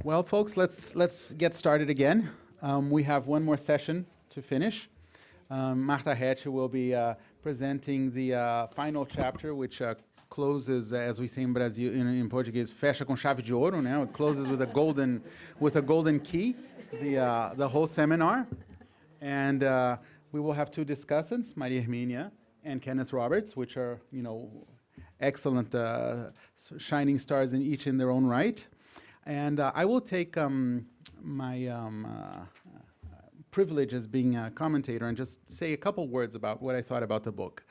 Well, folks, let's get started again. We have one more session to finish. Marta Arretche will be presenting the final chapter, which closes, as we say in Brazil, in Portuguese, fecha com chave de ouro, né? It closes with a golden key, the whole seminar. And we will have two discussants, Maria Hermínia and Kenneth Roberts, which are, excellent shining stars in each in their own right. And I will take my privilege as being a commentator and just say a couple words about what I thought about the book.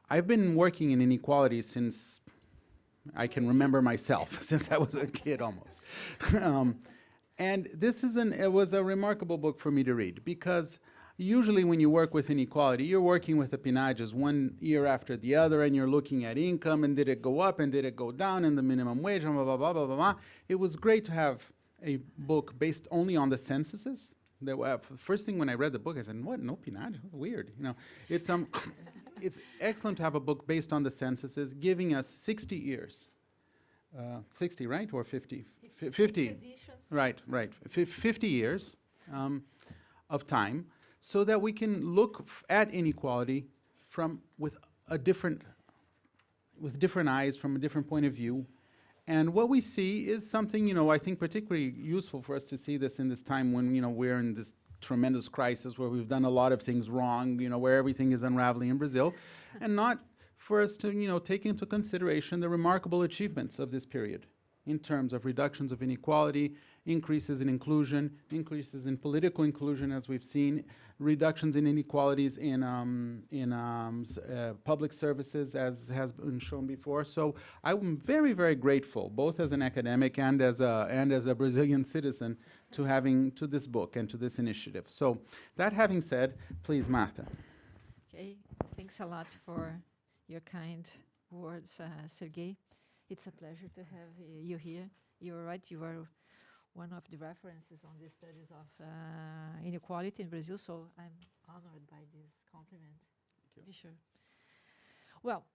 I've been working in inequality since I can remember myself, since I was a kid almost. And it was a remarkable book for me to read, because usually when you work with inequality, you're working with the PNADs one year after the other, and you're looking at income, and did it go up, and did it go down, and the minimum wage, and blah, blah, blah, blah, blah, blah. It was great to have a book based only on the censuses. First thing when I read the book, I said, what, no PNAD? Weird, It's excellent to have a book based on the censuses, giving us 60 years. 60, right, or 50? 50. Right. 50 years of time, so that we can look at inequality with different eyes, from a different point of view. And what we see is something, I think particularly useful for us to see this in this time when, we're in this tremendous crisis where we've done a lot of things wrong, where everything is unraveling in Brazil, and not for us to, take into consideration the remarkable achievements of this period in terms of reductions of inequality, increases in inclusion, increases in political inclusion, as we've seen, reductions in inequalities in public services, as has been shown before. So I'm very, very grateful, both as an academic and as a Brazilian citizen, to this book and to this initiative. So that having said, please, Marta. Okay, thanks a lot for your kind words, Sergei. It's a pleasure to have you here. You're right, you are one of the references on the studies of inequality in Brazil, so I'm honored by this compliment. Thank you. Be sure. Well,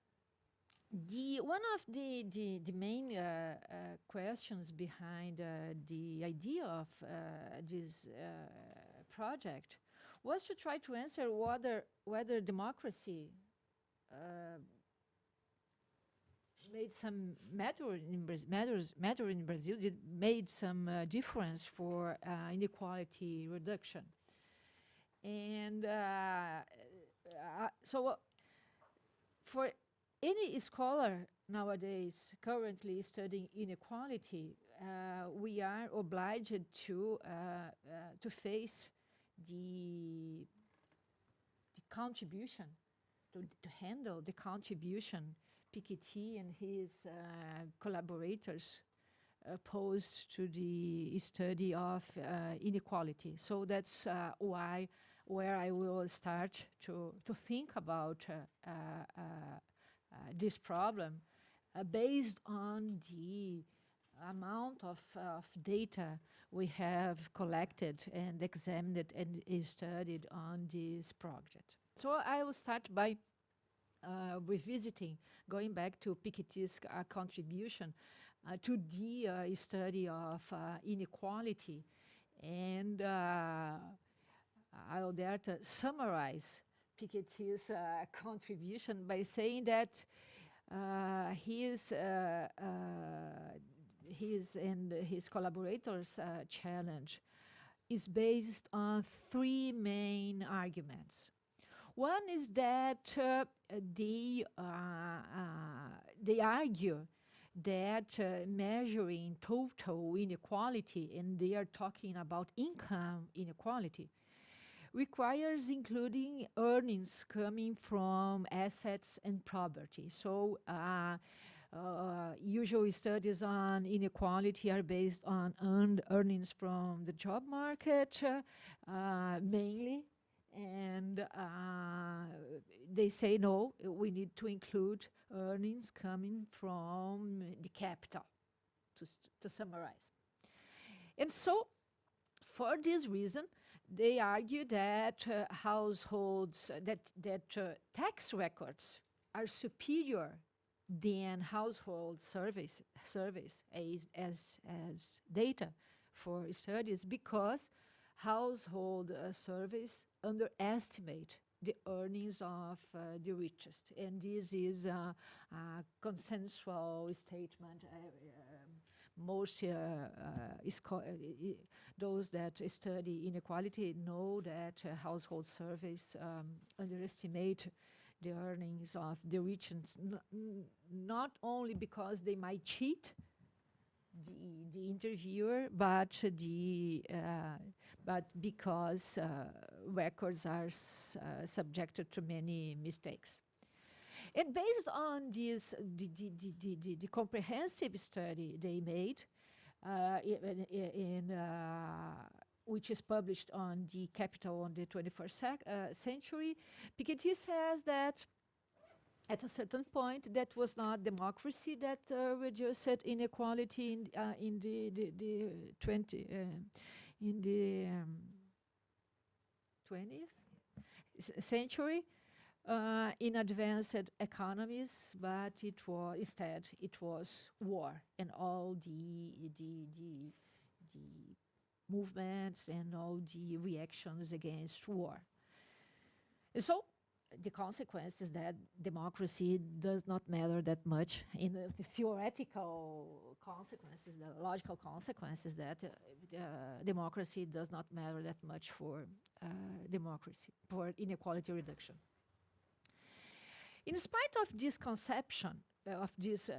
one of the main questions behind the idea of this project was to try to answer whether democracy made some matter in Brazil, made some difference for inequality reduction. And so for any scholar nowadays currently studying inequality, we are obliged to face the contribution, to handle the contribution Piketty and his collaborators posed to the study of inequality. So that's where I will start to think about this problem based on the amount of data we have collected and examined and studied on this project. So I will start by revisiting, going back to Piketty's contribution to the study of inequality, and I'll dare to summarize Piketty's contribution by saying that his and his collaborators' challenge is based on three main arguments. One is that they argue that measuring total inequality, and they are talking about income inequality, requires including earnings coming from assets and property. So usual studies on inequality are based on earned earnings from the job market, mainly. And they say, no, we need to include earnings coming from the capital, to summarize. And so, for this reason, they argue that households, that tax records are superior than household surveys as data for studies, because household surveys underestimate the earnings of the richest. And this is a consensual statement. Most those that study inequality know that household surveys underestimate the earnings of the richest, not only because they might cheat the interviewer, but because records are subjected to many mistakes. And based on this, the comprehensive study they made, which is published on the Capital on the 21st century, Piketty says that at a certain point, that was not democracy that reduced inequality in the 20th century in advanced economies, but instead it was war and all the movements and all the reactions against war. And so the consequence is that democracy does not matter that much. In the theoretical consequences, the logical consequences, that democracy does not matter that much for inequality reduction. In spite of this conception, of this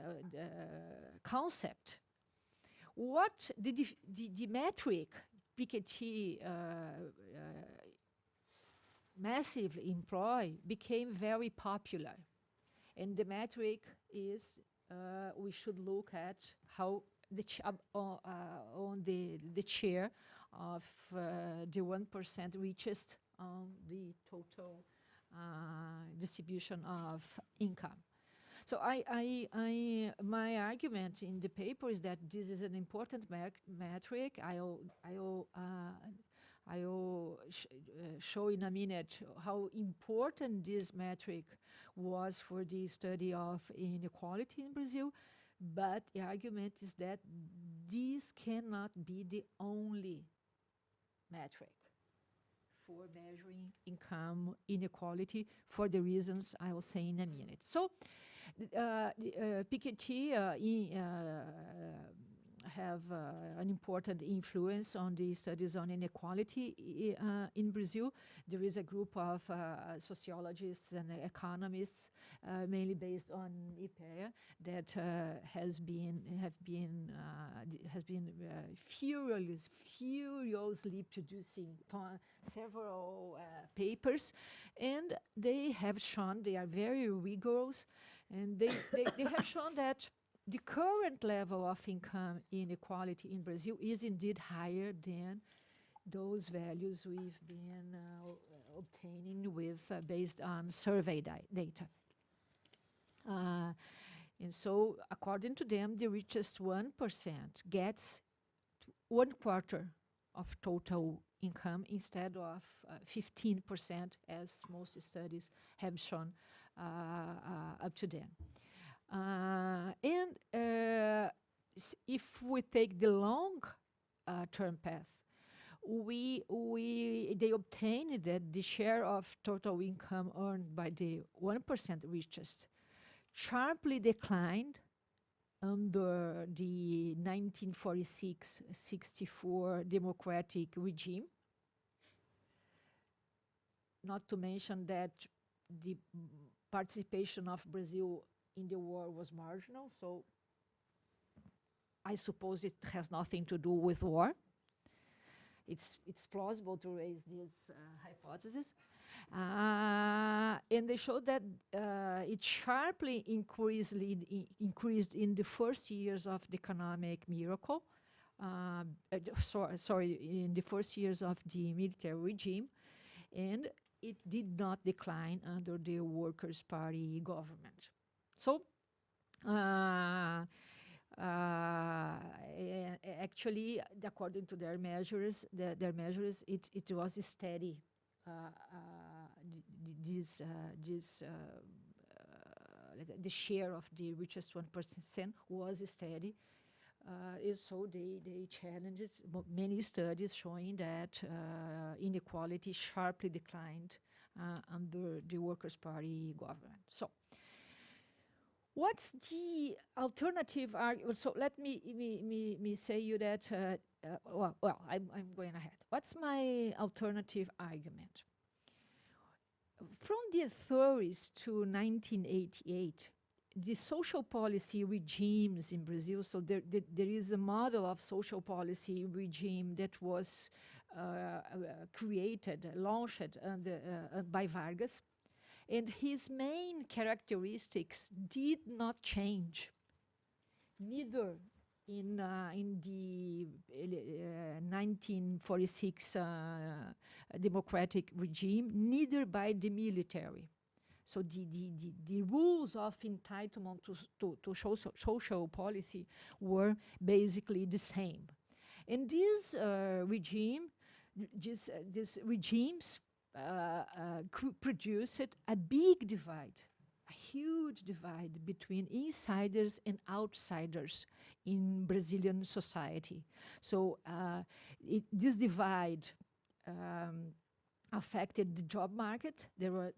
concept, what the metric Piketty massively employ became very popular. And the metric is we should look at how on the share of the 1% richest on the total distribution of income. So my argument in the paper is that this is an important metric. I will show in a minute how important this metric was for the study of inequality in Brazil. But the argument is that this cannot be the only metric for measuring income inequality, for the reasons I will say in a minute. So Piketty have an important influence on the studies on inequality in Brazil. There is a group of sociologists and economists, mainly based on IPEA, that has been furiously producing several papers, and they have shown, they are very rigorous, and they have shown that the current level of income inequality in Brazil is indeed higher than those values we've been obtaining with based on survey data. And so, according to them, the richest 1% gets 1/4 of total income instead of 15%, as most studies have shown up to then. If we take the long term path, they obtained that the share of total income earned by the 1% richest sharply declined under the 1946-64 democratic regime. Not to mention that the participation of Brazil in the war was marginal, so I suppose it has nothing to do with war. It's plausible to raise this hypothesis. And they showed that it sharply increased in the first years of the economic miracle, in the first years of the military regime, and it did not decline under the Workers' Party government. So, actually, according to their measures, it was steady. the share of the richest 1% was steady. So they challenges many studies showing that inequality sharply declined under the Workers' Party government. So, what's the alternative argument? So let me say you that. Well, I'm going ahead. What's my alternative argument? From the 30s to 1988, the social policy regimes in Brazil, so there is a model of social policy regime that was created, launched by Vargas, and his main characteristics did not change, neither in the 1946 democratic regime, neither by the military. So the rules of entitlement to social policy were basically the same. And this these regimes produced a big divide, a huge divide between insiders and outsiders in Brazilian society. So this divide affected the job market. There were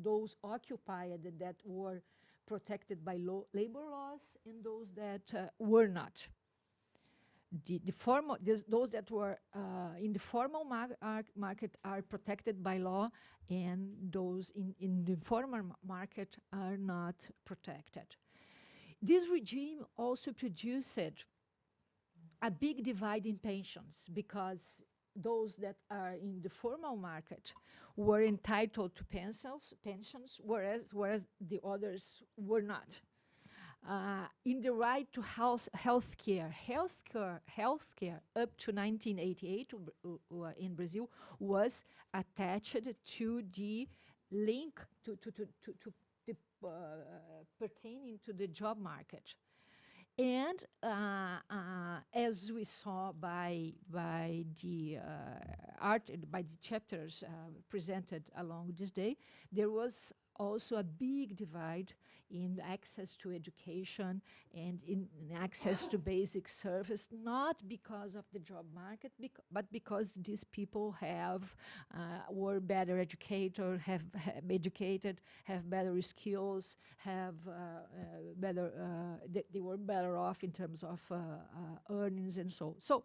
those occupied that were protected by labor laws and those that were not. Those that were in the formal market are protected by law, and those in the informal market are not protected. This regime also produced a big divide in pensions, because those that are in the formal market were entitled to pensions, whereas the others were not. In the right to healthcare up to 1988 in Brazil was attached to the link to pertaining to the job market. And as we saw by the chapters presented along this day, there was also a big divide in access to education and in access to basic service, not because of the job market, but because these people were better educated, have better skills, they were better off in terms of earnings and so. So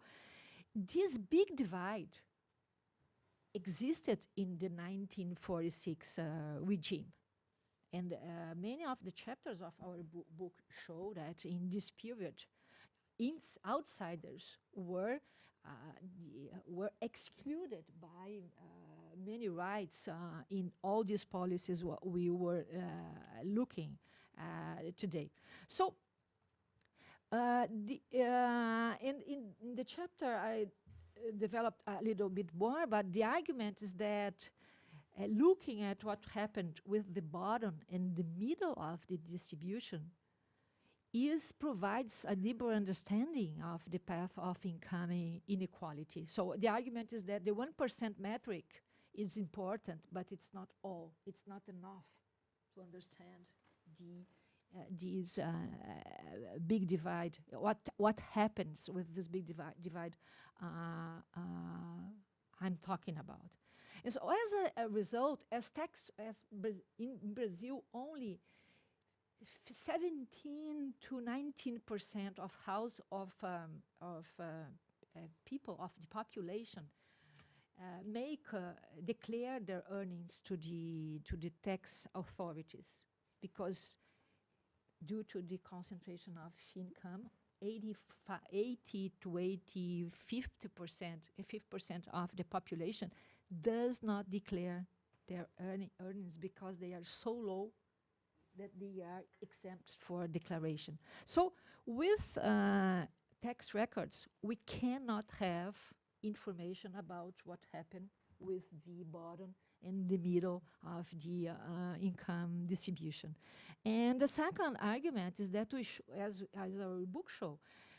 this big divide existed in the 1946 regime. And many of the chapters of our book show that in this period, outsiders were excluded by many rights in all these policies what we were looking today. So in the chapter I developed a little bit more, but the argument is that looking at what happened with the bottom and the middle of the distribution provides a deeper understanding of the path of income inequality. So the argument is that the 1% metric is important, but it's not all. It's not enough to understand these big divide. What happens with this big divide I'm talking about. And so as a result, in Brazil, only 17 to 19% of people of the population declare their earnings to the tax authorities, because due to the concentration of income, 80 to 50% of the population does not declare their earnings because they are so low that they are exempt for declaration. So with tax records, we cannot have information about what happened with the bottom and the middle of the income distribution. And the second argument is that as our book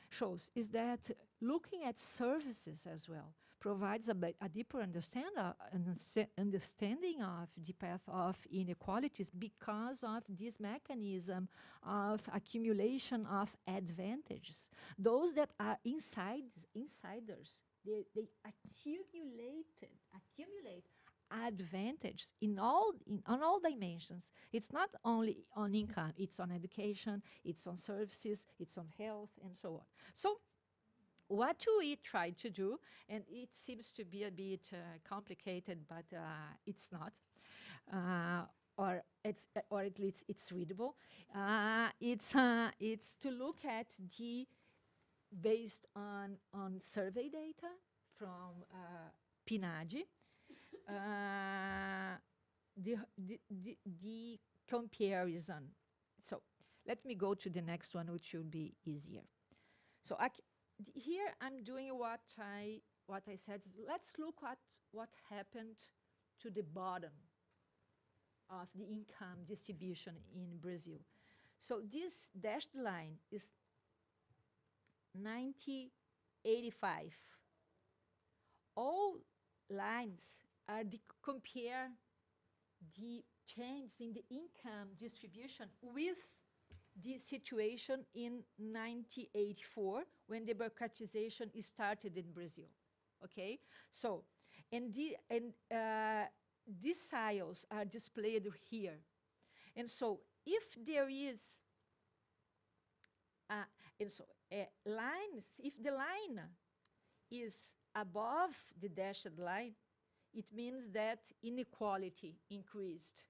shows, is that looking at services as well, provides a deeper understanding of the path of inequalities because of this mechanism of accumulation of advantages. Those that are insiders, they accumulate advantages on all dimensions. It's not only on income, it's on education, it's on services, it's on health, and so on. So what we try to do, and it seems to be a bit complicated, but it's not, or at least it's readable. It's to look at based on survey data from PNAD, the comparison. So let me go to the next one, which will be easier. So here I'm doing what I said. Let's look at what happened to the bottom of the income distribution in Brazil. So this dashed line is 1985. All lines are compare the change in the income distribution with the situation in 1984 when the bureaucratization started in Brazil. Okay, so these tiles are displayed here, and so if there is lines, if the line is above the dashed line, it means that inequality increased.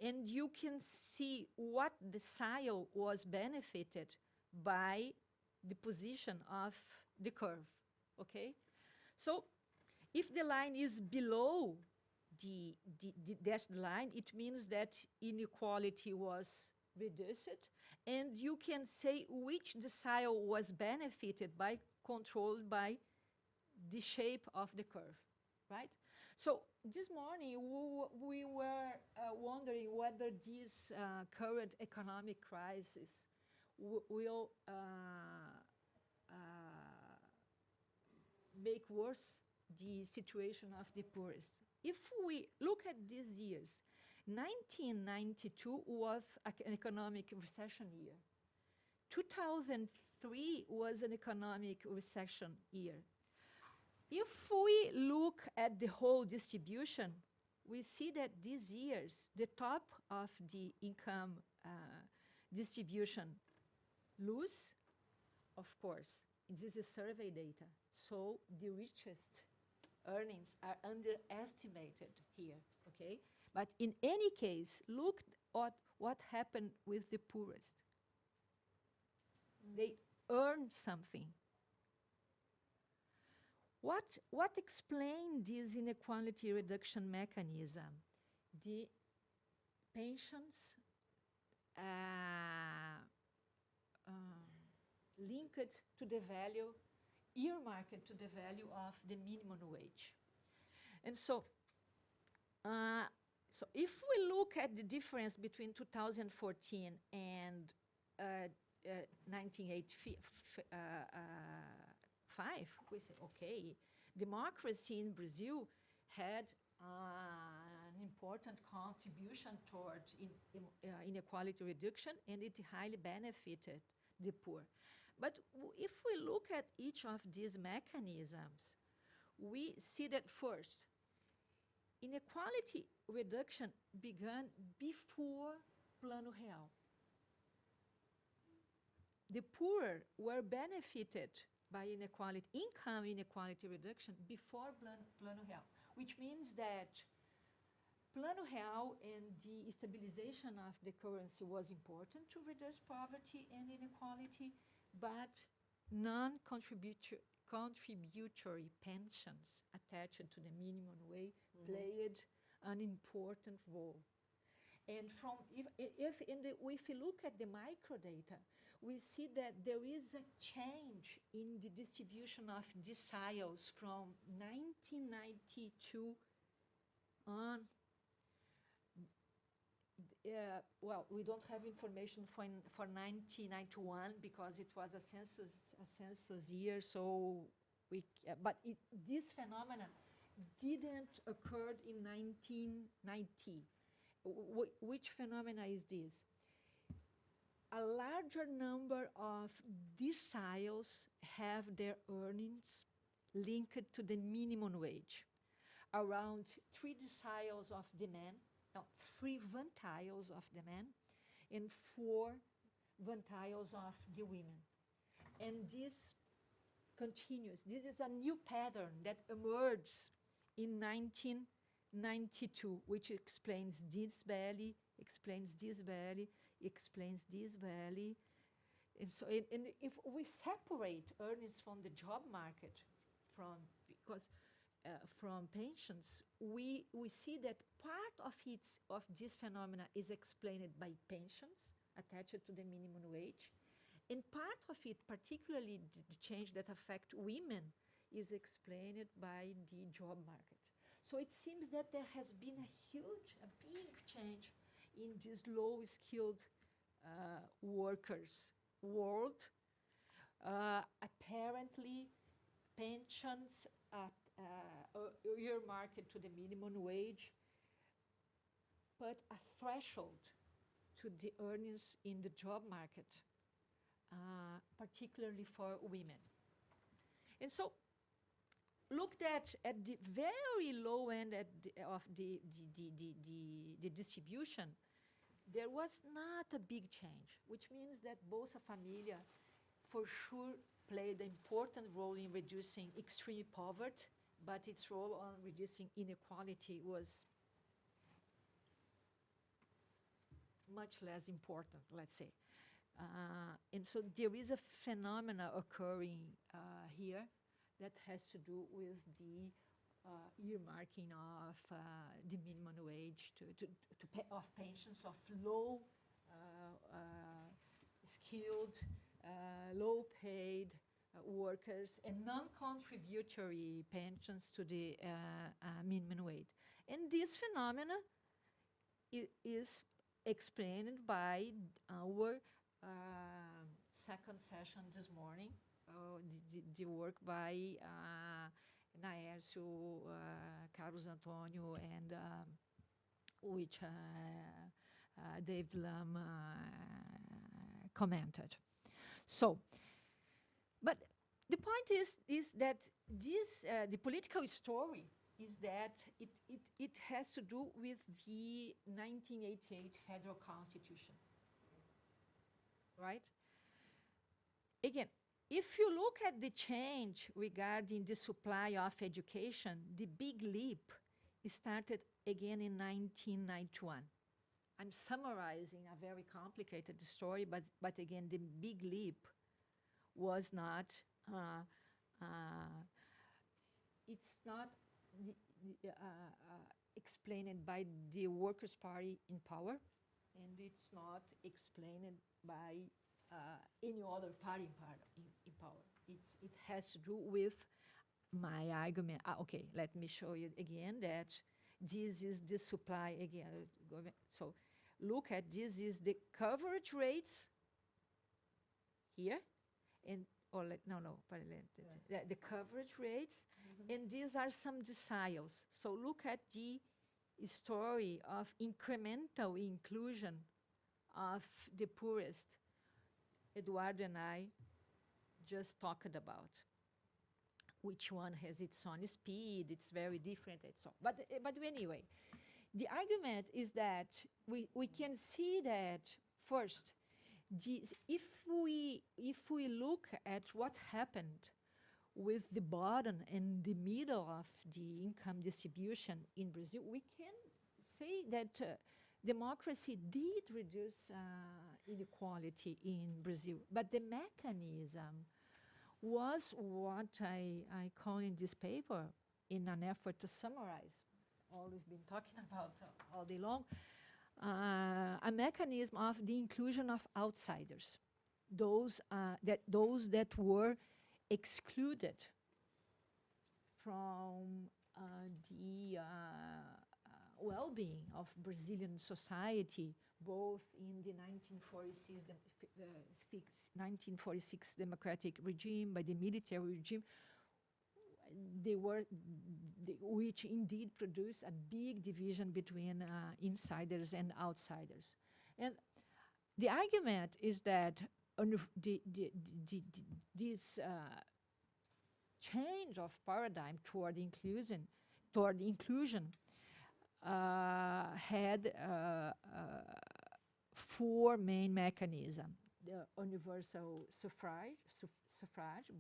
And you can see what the decile was benefited by the position of the curve, okay? So if the line is below the dashed line, it means that inequality was reduced, and you can say which decile was benefited by, controlled by the shape of the curve, right? So this morning, we were wondering whether this current economic crisis will make worse the situation of the poorest. If we look at these years, 1992 was an economic recession year. 2003 was an economic recession year. If we look at the whole distribution, we see that these years, the top of the income distribution lose, of course. This is survey data. So the richest earnings are underestimated here, okay? But in any case, look at what happened with the poorest. They earned something. What explained this inequality reduction mechanism? The pensions linked to the value, earmarked to the value of the minimum wage. And so, so if we look at the difference between 2014 and 1985, we say, okay, democracy in Brazil had an important contribution toward inequality reduction, and it highly benefited the poor. But if we look at each of these mechanisms, we see that first, inequality reduction began before Plano Real. The poor were benefited by income inequality reduction before Plano Real, which means that Plano Real and the stabilization of the currency was important to reduce poverty and inequality, but non-contributory pensions attached to the minimum wage played an important role. And if you look at the microdata, we see that there is a change in the distribution of deciles from 1992 on. Well, we don't have information for 1991 because it was a census year, so This phenomena didn't occur in 1990. Which phenomena is this? A larger number of deciles have their earnings linked to the minimum wage. Around 3 deciles of demand, no, 3 ventiles of demand, and 4 ventiles of the women. And this continues. This is a new pattern that emerged in 1992, which explains this valley, explains this valley, explains this valley. And so, and if we separate earnings from the job market, from pensions, we see that part of this phenomena is explained by pensions attached to the minimum wage, and part of it, particularly the change that affect women, is explained by the job market. So it seems that there has been a big change in this low-skilled workers world. Apparently, pensions earmarked to the minimum wage, but a threshold to the earnings in the job market, particularly for women. And so, looked at the very low end of the distribution, there was not a big change, which means that Bolsa Familia for sure played an important role in reducing extreme poverty, but its role on reducing inequality was much less important, let's say. And so there is a phenomena occurring here that has to do with the earmarking of the minimum wage to pay off pensions of low skilled, low paid workers and non-contributory pensions to the minimum wage. And this phenomena is explained by our second session this morning, the work by Naércio, Carlos Antônio, and which David Lam commented. So, but the point is that this, the political story is that it has to do with the 1988 Federal Constitution, right? Again, if you look at the change regarding the supply of education, the big leap started again in 1991. I'm summarizing a very complicated story, but again, the big leap was not, it's not explained by the Workers' Party in power, and it's not explained by any other party in power. It has to do with my argument. Okay, let me show you again that this is the supply again. So look at this is the coverage rates here, and the coverage rates, and these are some deciles. So look at the story of incremental inclusion of the poorest. Eduardo and I just talked about which one has its own speed. It's very different. And so, but anyway, the argument is that we can see that first, if we look at what happened with the bottom and the middle of the income distribution in Brazil, we can say that democracy did reduce inequality in Brazil, but the mechanism was what I call in this paper, in an effort to summarize all we've been talking about all day long, a mechanism of the inclusion of outsiders, those that were excluded from the well-being of Brazilian society, both in the 1946 democratic regime, by the military regime, which indeed produce a big division between insiders and outsiders. And the argument is that this change of paradigm toward inclusion had 4 main mechanisms. The universal suffrage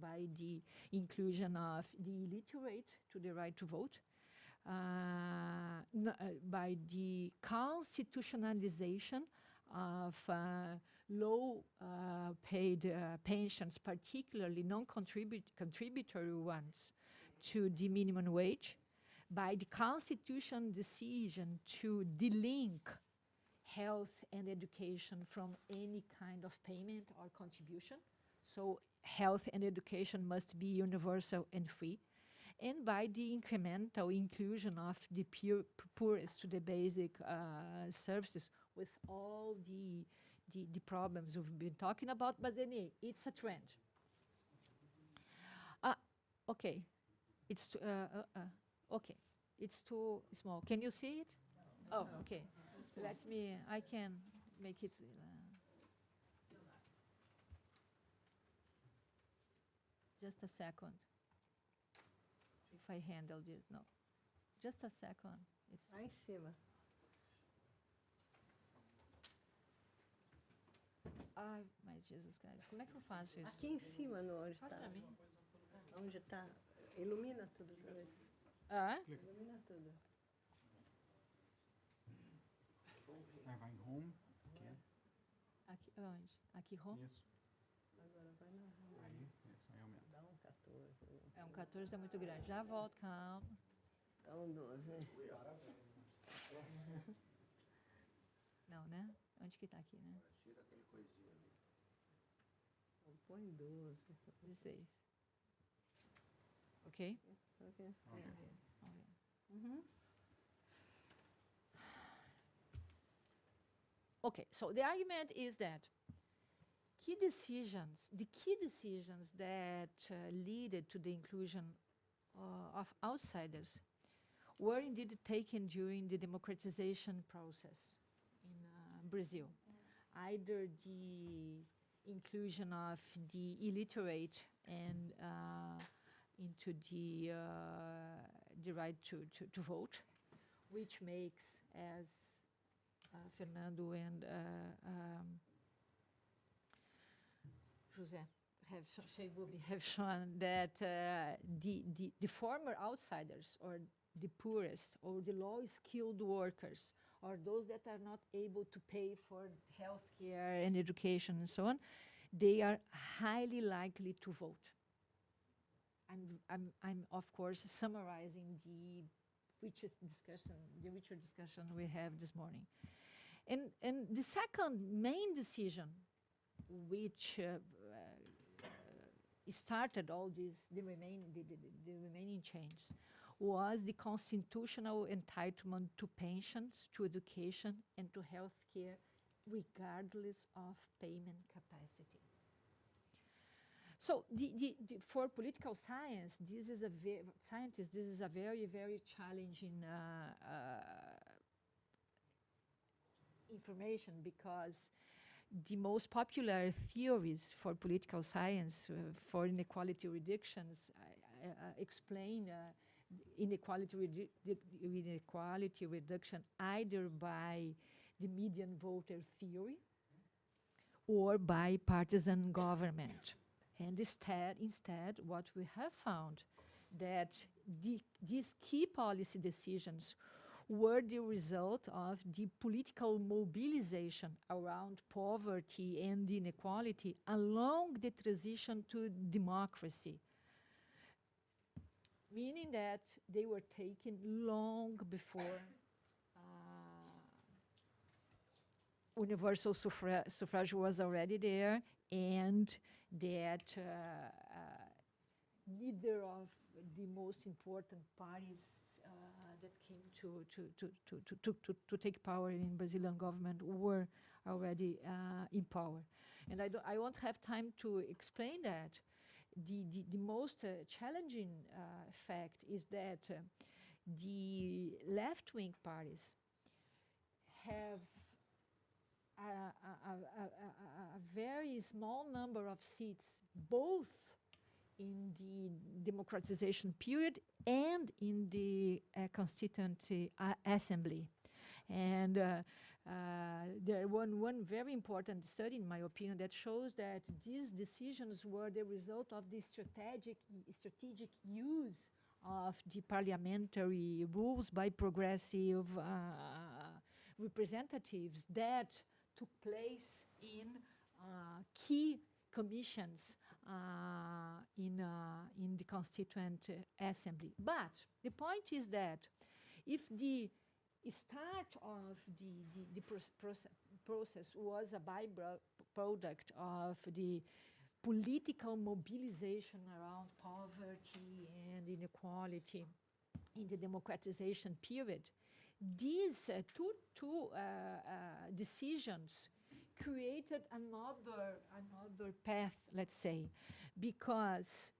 by the inclusion of the illiterate to the right to vote, by the constitutionalization of low-paid pensions, particularly non-contributory ones, to the minimum wage, by the constitution decision to delink health and education from any kind of payment or contribution. So health and education must be universal and free. And by the incremental inclusion of the poorest to the basic services with all the problems we've been talking about. But anyway, it's a trend. Okay, it's okay. It's too small. Can you see it? Oh, okay. Let me, I can make it. Just a second. If I handle this, no. Just a second. It's Lá em cima. Ai, mas Jesus Cristo, como é que eu faço isso? Aqui em cima, no onde Faz está. pra mim. Onde está? Ilumina tudo. Ah? Ilumina tudo. Vai em home. Aqui, onde? Aqui, home? Isso. Agora vai na rua. Aí, isso aí aumenta. Dá 14. É 14, é muito grande. Já volto, calma. Dá 12. Não, né? Onde que tá aqui, né? Tira aquele coisinho ali. Então, põe 12. 16. Ok? Ok. Vamos ver. Uhum. Okay, so the argument is that the key decisions that led to the inclusion of outsiders were indeed taken during the democratization process in Brazil. Either the inclusion of the illiterate and into the right to vote, which makes, as Fernando and José have shown, that the former outsiders, or the poorest, or the low-skilled workers, or those that are not able to pay for health care and education and so on, they are highly likely to vote. I'm of course summarizing the richer discussion we have this morning. And the second main decision, which started all the remaining changes, was the constitutional entitlement to pensions, to education, and to health care, regardless of payment capacity. So for political science, this is a very, very challenging information, because the most popular theories for political science for inequality reductions explain inequality reduction either by the median voter theory or by partisan government. And instead, what we have found, that these key policy decisions were the result of the political mobilization around poverty and inequality along the transition to democracy, meaning that they were taken long before universal suffrage was already there, and that neither of the most important parties that came to take power in Brazilian government were already in power. And I won't have time to explain that. the most challenging fact is that the left-wing parties have a very small number of seats, both in the democratization period and in the Constituent Assembly. And there one very important study, in my opinion, that shows that these decisions were the result of the strategic use of the parliamentary rules by progressive representatives that took place in key commissions in the Constituent Assembly. But the point is that if the start of the process was a byproduct of the political mobilization around poverty and inequality in the democratization period, these two decisions created another path, let's say, because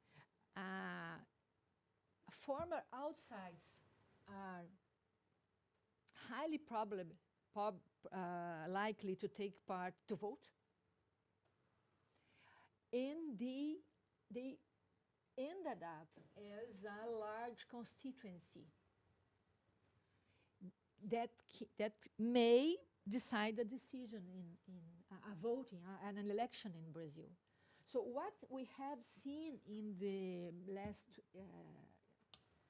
former outsides are highly likely to take part to vote, and they ended up as a large constituency that may decide a decision in a voting, an election in Brazil. So what we have seen in the last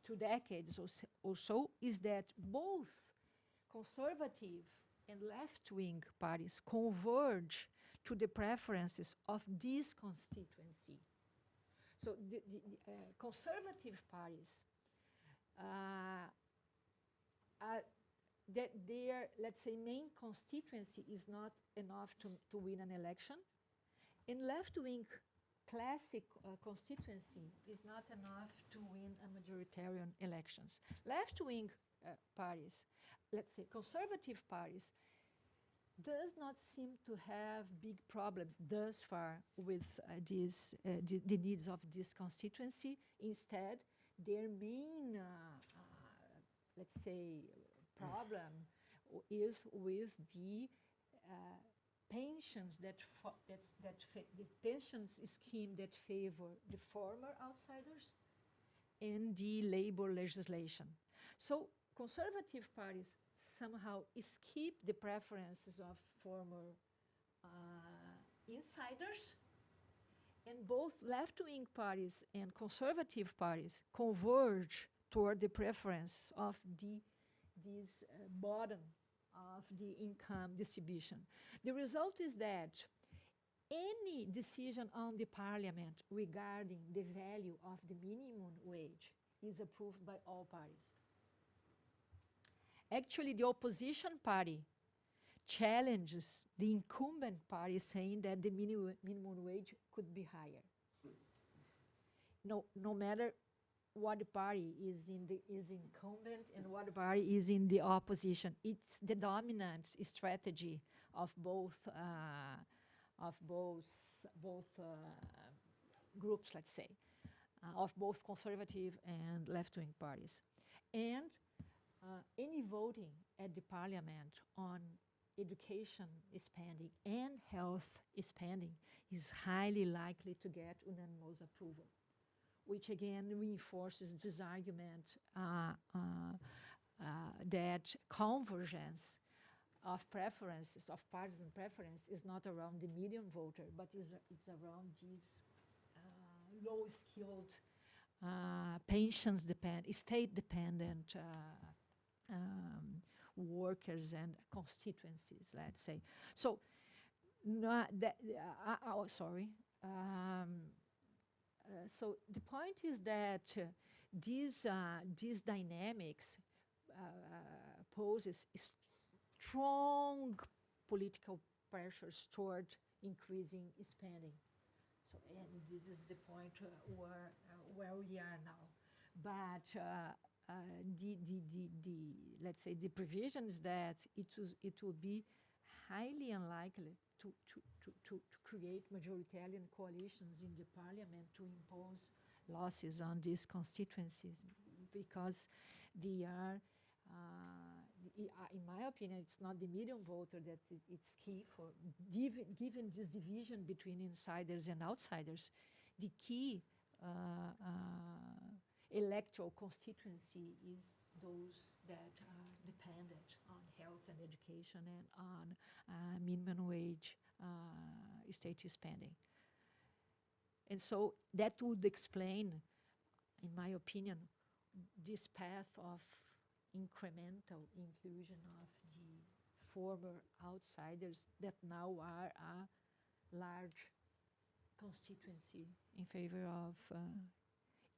2 decades or so is that both conservative and left-wing parties converge to the preferences of this constituency. So the conservative parties, that their, let's say, main constituency is not enough to win an election. In left-wing classic constituency is not enough to win a majoritarian elections. Left-wing parties, let's say conservative parties, does not seem to have big problems thus far with the needs of this constituency. Instead, their main, let's say, problem is with the pensions the pensions scheme that favor the former outsiders and the labor legislation. So conservative parties somehow skip the preferences of former insiders, and both left-wing parties and conservative parties converge toward the preference of this bottom of the income distribution. The result is that any decision on the parliament regarding the value of the minimum wage is approved by all parties. Actually, the opposition party challenges the incumbent party, saying that the minimum wage could be higher. No matter what the party is incumbent and what party is in the opposition, it's the dominant strategy of both groups, let's say, of both conservative and left-wing parties. And any voting at the parliament on education spending and health spending is highly likely to get unanimous approval, which again reinforces this argument that convergence of preferences, of partisan preference, is not around the median voter, but it's around these low-skilled, state-dependent workers and constituencies, let's say. So, so the point is that these dynamics poses strong political pressures toward increasing spending. So, and this is the point where we are now. But let's say the provision is that it will be highly unlikely to create majoritarian coalitions in the parliament to impose losses on these constituencies, because they are, in my opinion, it's not the medium voter that it's key for, given this division between insiders and outsiders, the key electoral constituency is those that are dependent on health and education and on minimum wage state spending. And so that would explain, in my opinion, this path of incremental inclusion of the former outsiders that now are a large constituency in favor of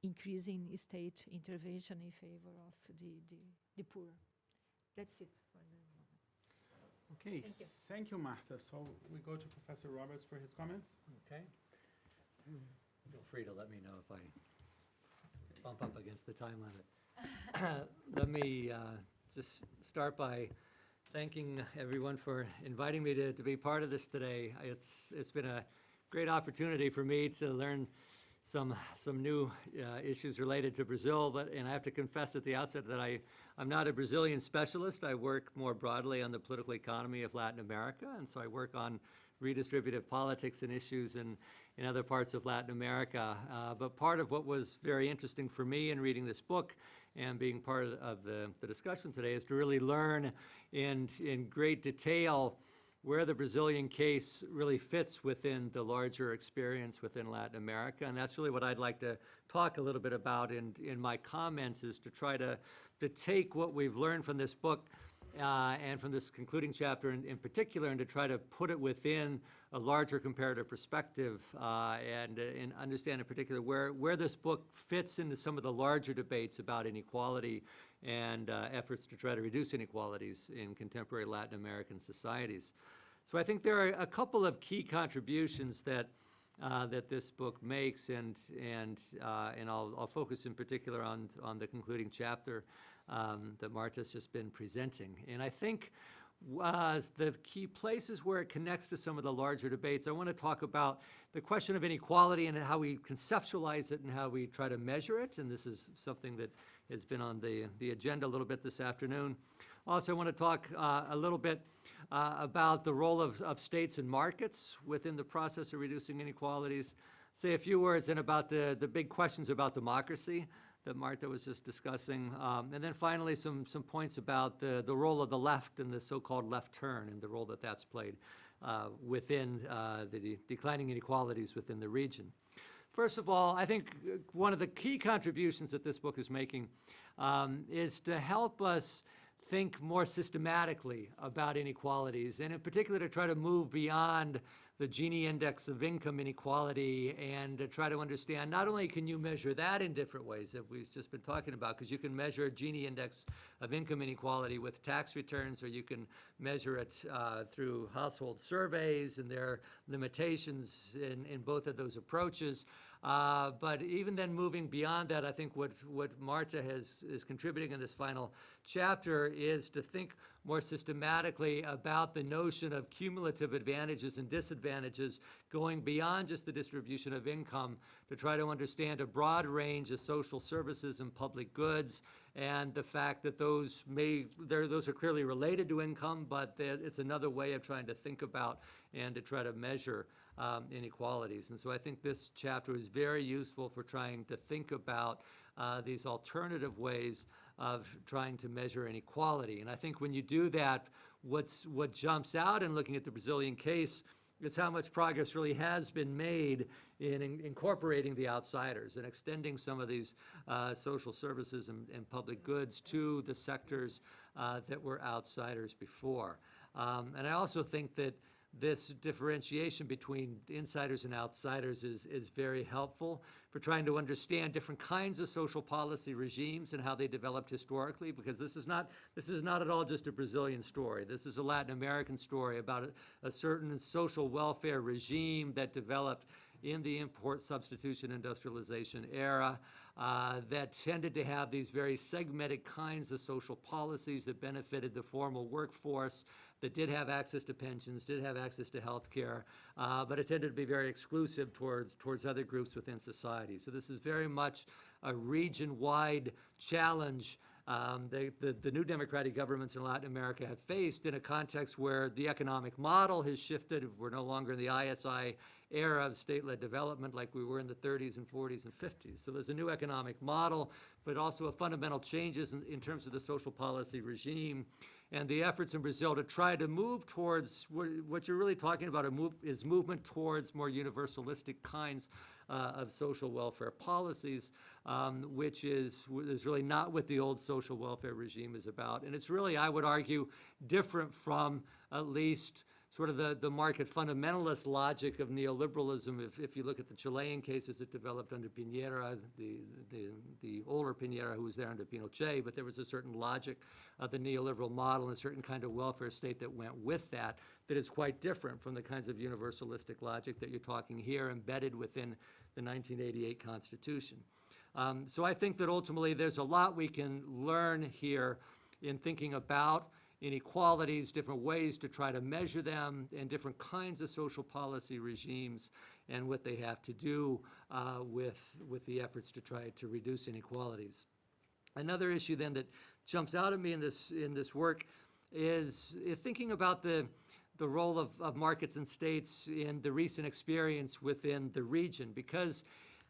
increasing state intervention in favor of the poor. That's it for the moment. Okay, Thank you. thank you, Marta. So we go to Professor Roberts for his comments. Okay. Feel free to let me know if I bump up against the time limit. Let me just start by thanking everyone for inviting me to be part of this today. It's been a great opportunity for me to learn some new issues related to Brazil, and I have to confess at the outset that I'm not a Brazilian specialist. I work more broadly on the political economy of Latin America, and so I work on redistributive politics and issues in other parts of Latin America. But part of what was very interesting for me in reading this book and being part of the discussion today is to really learn in great detail where the Brazilian case really fits within the larger experience within Latin America. And that's really what I'd like to talk a little bit about in my comments, is to try to take what we've learned from this book and from this concluding chapter in particular, and to try to put it within a larger comparative perspective and understand in particular where this book fits into some of the larger debates about inequality and efforts to try to reduce inequalities in contemporary Latin American societies. So I think there are a couple of key contributions that this book makes, and I'll focus in particular on the concluding chapter that Marta's just been presenting. And I think the key places where it connects to some of the larger debates, I want to talk about the question of inequality and how we conceptualize it and how we try to measure it. And this is something that has been on the agenda a little bit this afternoon. Also, I want to talk a little bit about the role of states and markets within the process of reducing inequalities. Say a few words then about the big questions about democracy that Marta was just discussing. And then finally, some points about the role of the left and the so-called left turn and the role that that's played within the declining inequalities within the region. First of all, I think one of the key contributions that this book is making is to help us think more systematically about inequalities, and in particular to try to move beyond the Gini index of income inequality and to try to understand not only can you measure that in different ways that we've just been talking about, because you can measure a Gini index of income inequality with tax returns, or you can measure it through household surveys, and there are limitations in both of those approaches. But even then, moving beyond that, I think what Marta is contributing in this final chapter is to think more systematically about the notion of cumulative advantages and disadvantages, going beyond just the distribution of income to try to understand a broad range of social services and public goods, and the fact that those are clearly related to income, but it's another way of trying to think about and to try to measure inequalities. And so I think this chapter is very useful for trying to think about these alternative ways of trying to measure inequality. And I think when you do that, what jumps out in looking at the Brazilian case is how much progress really has been made in incorporating the outsiders and extending some of these social services and public goods to the sectors that were outsiders before. And I also think that this differentiation between insiders and outsiders is very helpful for trying to understand different kinds of social policy regimes and how they developed historically, because this is not at all just a Brazilian story. This is a Latin American story about a certain social welfare regime that developed in the import substitution industrialization era that tended to have these very segmented kinds of social policies that benefited the formal workforce, that did have access to pensions, did have access to health care, but it tended to be very exclusive towards other groups within society. So this is very much a region-wide challenge the new democratic governments in Latin America have faced in a context where the economic model has shifted. We're no longer in the ISI era of state-led development like we were in the 30s and 40s and 50s. So there's a new economic model, but also a fundamental changes in terms of the social policy regime and the efforts in Brazil to try to move towards what you're really talking about is movement towards more universalistic kinds of social welfare policies, which is really not what the old social welfare regime is about. And it's really, I would argue, different from at least sort of the market fundamentalist logic of neoliberalism. If you look at the Chilean cases that developed under Piñera, the older Piñera who was there under Pinochet, but there was a certain logic of the neoliberal model and a certain kind of welfare state that went with that is quite different from the kinds of universalistic logic that you're talking here embedded within the 1988 Constitution. So I think that ultimately there's a lot we can learn here in thinking about inequalities, different ways to try to measure them, and different kinds of social policy regimes and what they have to do with the efforts to try to reduce inequalities. Another issue then that jumps out at me in this work is thinking about the role of markets and states in the recent experience within the region, because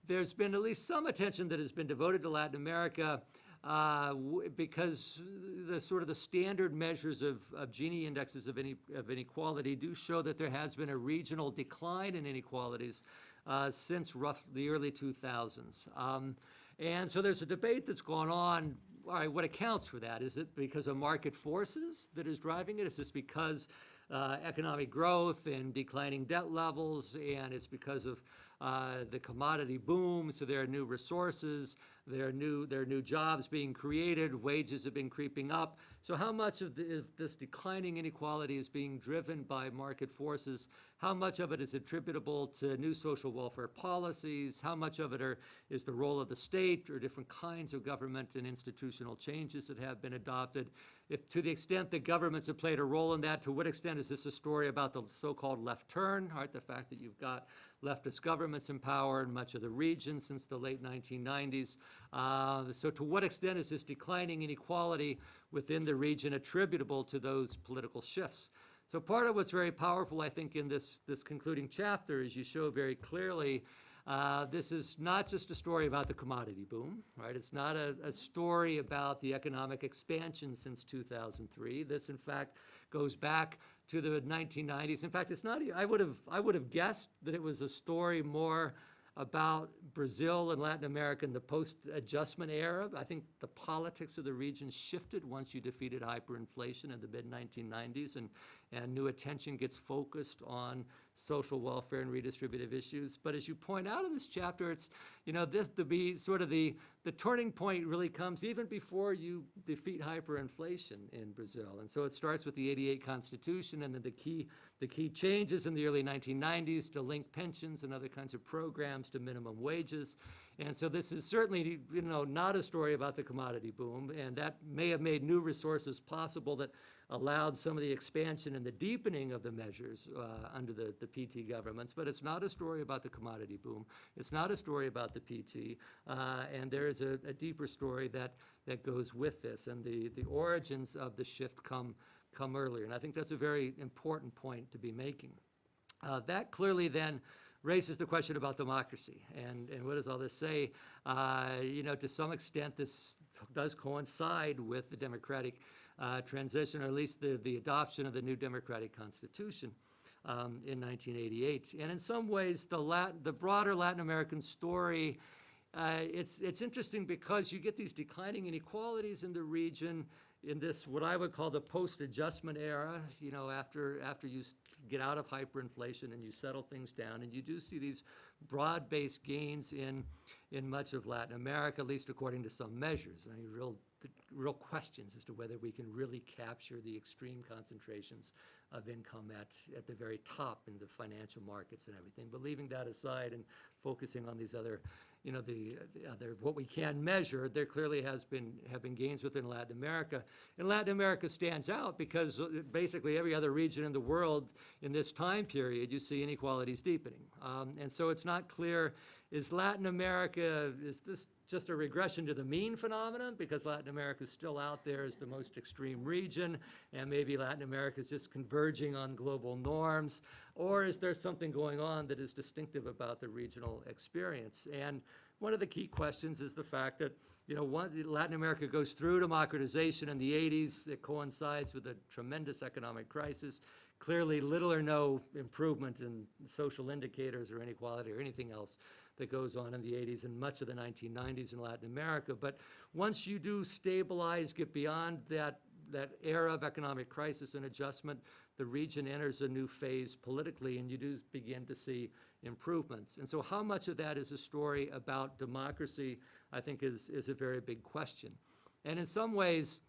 there's been at least some attention that has been devoted to Latin America because the sort of the standard measures of Gini indexes of inequality do show that there has been a regional decline in inequalities since the early 2000s. And so there's a debate that's gone on. All right, what accounts for that? Is it because of market forces that is driving it? Is this because economic growth and declining debt levels, and it's because of the commodity boom, so there are new resources, there are new jobs being created, wages have been creeping up. So how much of this declining inequality is being driven by market forces? How much of it is attributable to new social welfare policies? How much of it is the role of the state or different kinds of government and institutional changes that have been adopted? If to the extent that governments have played a role in that, to what extent is this a story about the so-called left turn, right? The fact that you've got leftist governments in power in much of the region since the late 1990s. So to what extent is this declining inequality within the region attributable to those political shifts? So part of what's very powerful, I think, in this concluding chapter is you show very clearly this is not just a story about the commodity boom, right? It's not a story about the economic expansion since 2003. This, in fact, goes back to the 1990s. In fact, it's not. I would have guessed that it was a story more about Brazil and Latin America in the post-adjustment era. I think the politics of the region shifted once you defeated hyperinflation in the mid-1990s, and new attention gets focused on social welfare and redistributive issues. But as you point out in this chapter, it's, this to be sort of the turning point really comes even before you defeat hyperinflation in Brazil. And so it starts with the '88 Constitution, and then the key changes in the early 1990s to link pensions and other kinds of programs to minimum wages. And so this is certainly, not a story about the commodity boom, and that may have made new resources possible that allowed some of the expansion and the deepening of the measures under the PT governments, but it's not a story about the commodity boom. It's not a story about the PT, and there is a deeper story that goes with this, and the origins of the shift come earlier, and I think that's a very important point to be making. That clearly then raises the question about democracy, and what does all this say? To some extent, this does coincide with the democratic transition, or at least the adoption of the new democratic constitution in 1988. And in some ways, the broader Latin American story, it's interesting because you get these declining inequalities in the region in this, what I would call the post-adjustment era, after you get out of hyperinflation and you settle things down, and you do see these broad-based gains in much of Latin America, at least according to some measures. I mean, real questions as to whether we can really capture the extreme concentrations of income at the very top in the financial markets and everything. But leaving that aside and focusing on these other, the other, what we can measure, there clearly have been gains within Latin America. And Latin America stands out because basically every other region in the world in this time period, you see inequalities deepening. And so it's not clear, is Latin America, is this just a regression to the mean phenomenon because Latin America is still out there as the most extreme region, and maybe Latin America is just converging on global norms, or is there something going on that is distinctive about the regional experience? And one of the key questions is the fact that, Latin America goes through democratization in the 80s. It coincides with a tremendous economic crisis. Clearly, little or no improvement in social indicators or inequality or anything else that goes on in the 80s and much of the 1990s in Latin America. But once you do stabilize, get beyond that era of economic crisis and adjustment, the region enters a new phase politically, and you do begin to see improvements. And so how much of that is a story about democracy, I think is a very big question. And in some ways,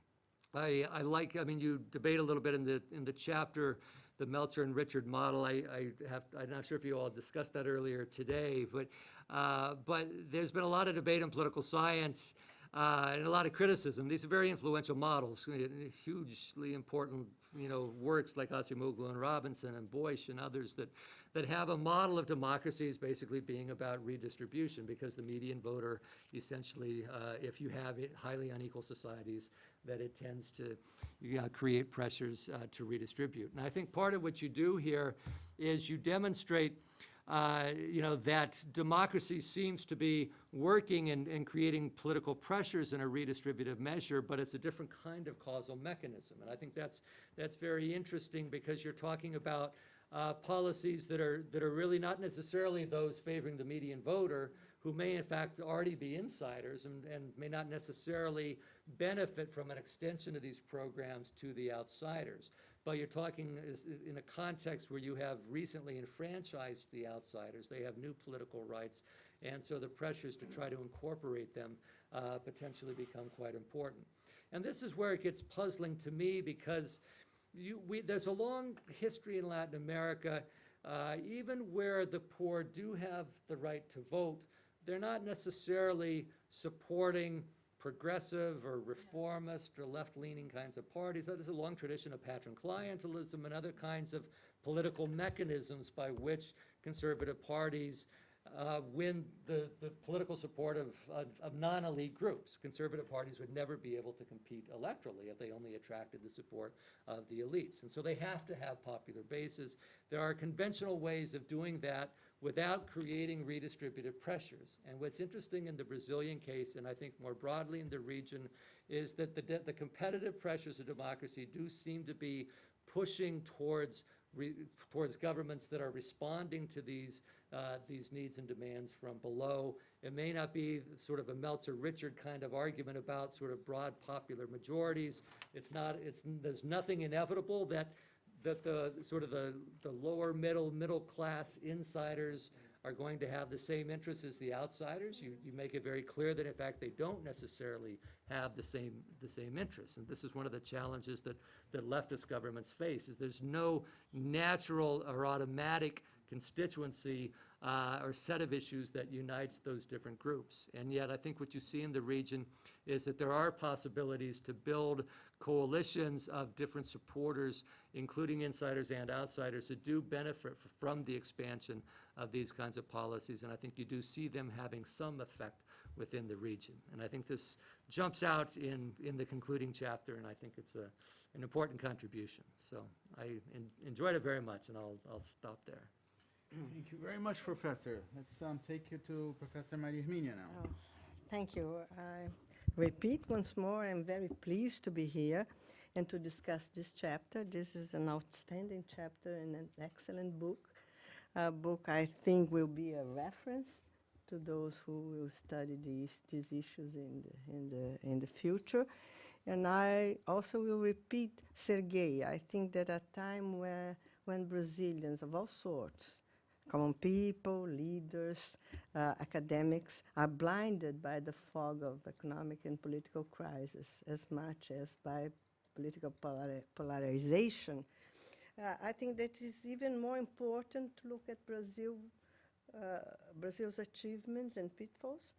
you debate a little bit in the chapter, the Meltzer and Richard model. I'm not sure if you all discussed that earlier today, but there's been a lot of debate in political science and a lot of criticism. These are very influential models, hugely important, works like Acemoglu and Robinson and Boyce and others that have a model of democracy as basically being about redistribution, because the median voter essentially, if you have highly unequal societies, that it tends to create pressures to redistribute. And I think part of what you do here is you demonstrate that democracy seems to be working and creating political pressures in a redistributive measure, but it's a different kind of causal mechanism. And I think that's very interesting, because you're talking about policies that are really not necessarily those favoring the median voter, who may in fact already be insiders and may not necessarily benefit from an extension of these programs to the outsiders. But you're talking in a context where you have recently enfranchised the outsiders. They have new political rights, and so the pressures to try to incorporate them potentially become quite important. And this is where it gets puzzling to me, because there's a long history in Latin America, even where the poor do have the right to vote, they're not necessarily supporting progressive or reformist or left-leaning kinds of parties. There's a long tradition of patron clientelism and other kinds of political mechanisms by which conservative parties win the political support of non-elite groups. Conservative parties would never be able to compete electorally if they only attracted the support of the elites. And so they have to have popular bases. There are conventional ways of doing that without creating redistributive pressures. And what's interesting in the Brazilian case, and I think more broadly in the region, is that the competitive pressures of democracy do seem to be pushing towards governments that are responding to these needs and demands from below. It may not be sort of a Meltzer-Richard kind of argument about sort of broad popular majorities. There's nothing inevitable that the sort of the lower middle class insiders are going to have the same interests as the outsiders. You make it very clear that in fact they don't necessarily have the same interests. And this is one of the challenges that leftist governments face, is there's no natural or automatic constituency or set of issues that unites those different groups. And yet I think what you see in the region is that there are possibilities to build coalitions of different supporters, including insiders and outsiders, that do benefit from the expansion of these kinds of policies. And I think you do see them having some effect within the region. And I think this jumps out in the concluding chapter, and I think it's an important contribution. So I enjoyed it very much, and I'll stop there. Thank you very much, Professor. Let's take you to Professor Maria Hermínia now. Oh, thank you. I repeat once more, I'm very pleased to be here and to discuss this chapter. This is an outstanding chapter and an excellent book. A book I think will be a reference to those who will study these issues in the future. And I also will repeat Sergei. I think that at a time when Brazilians of all sorts, common people, leaders, academics, are blinded by the fog of economic and political crisis as much as by political polarization, I think that is even more important to look at Brazil's achievements and pitfalls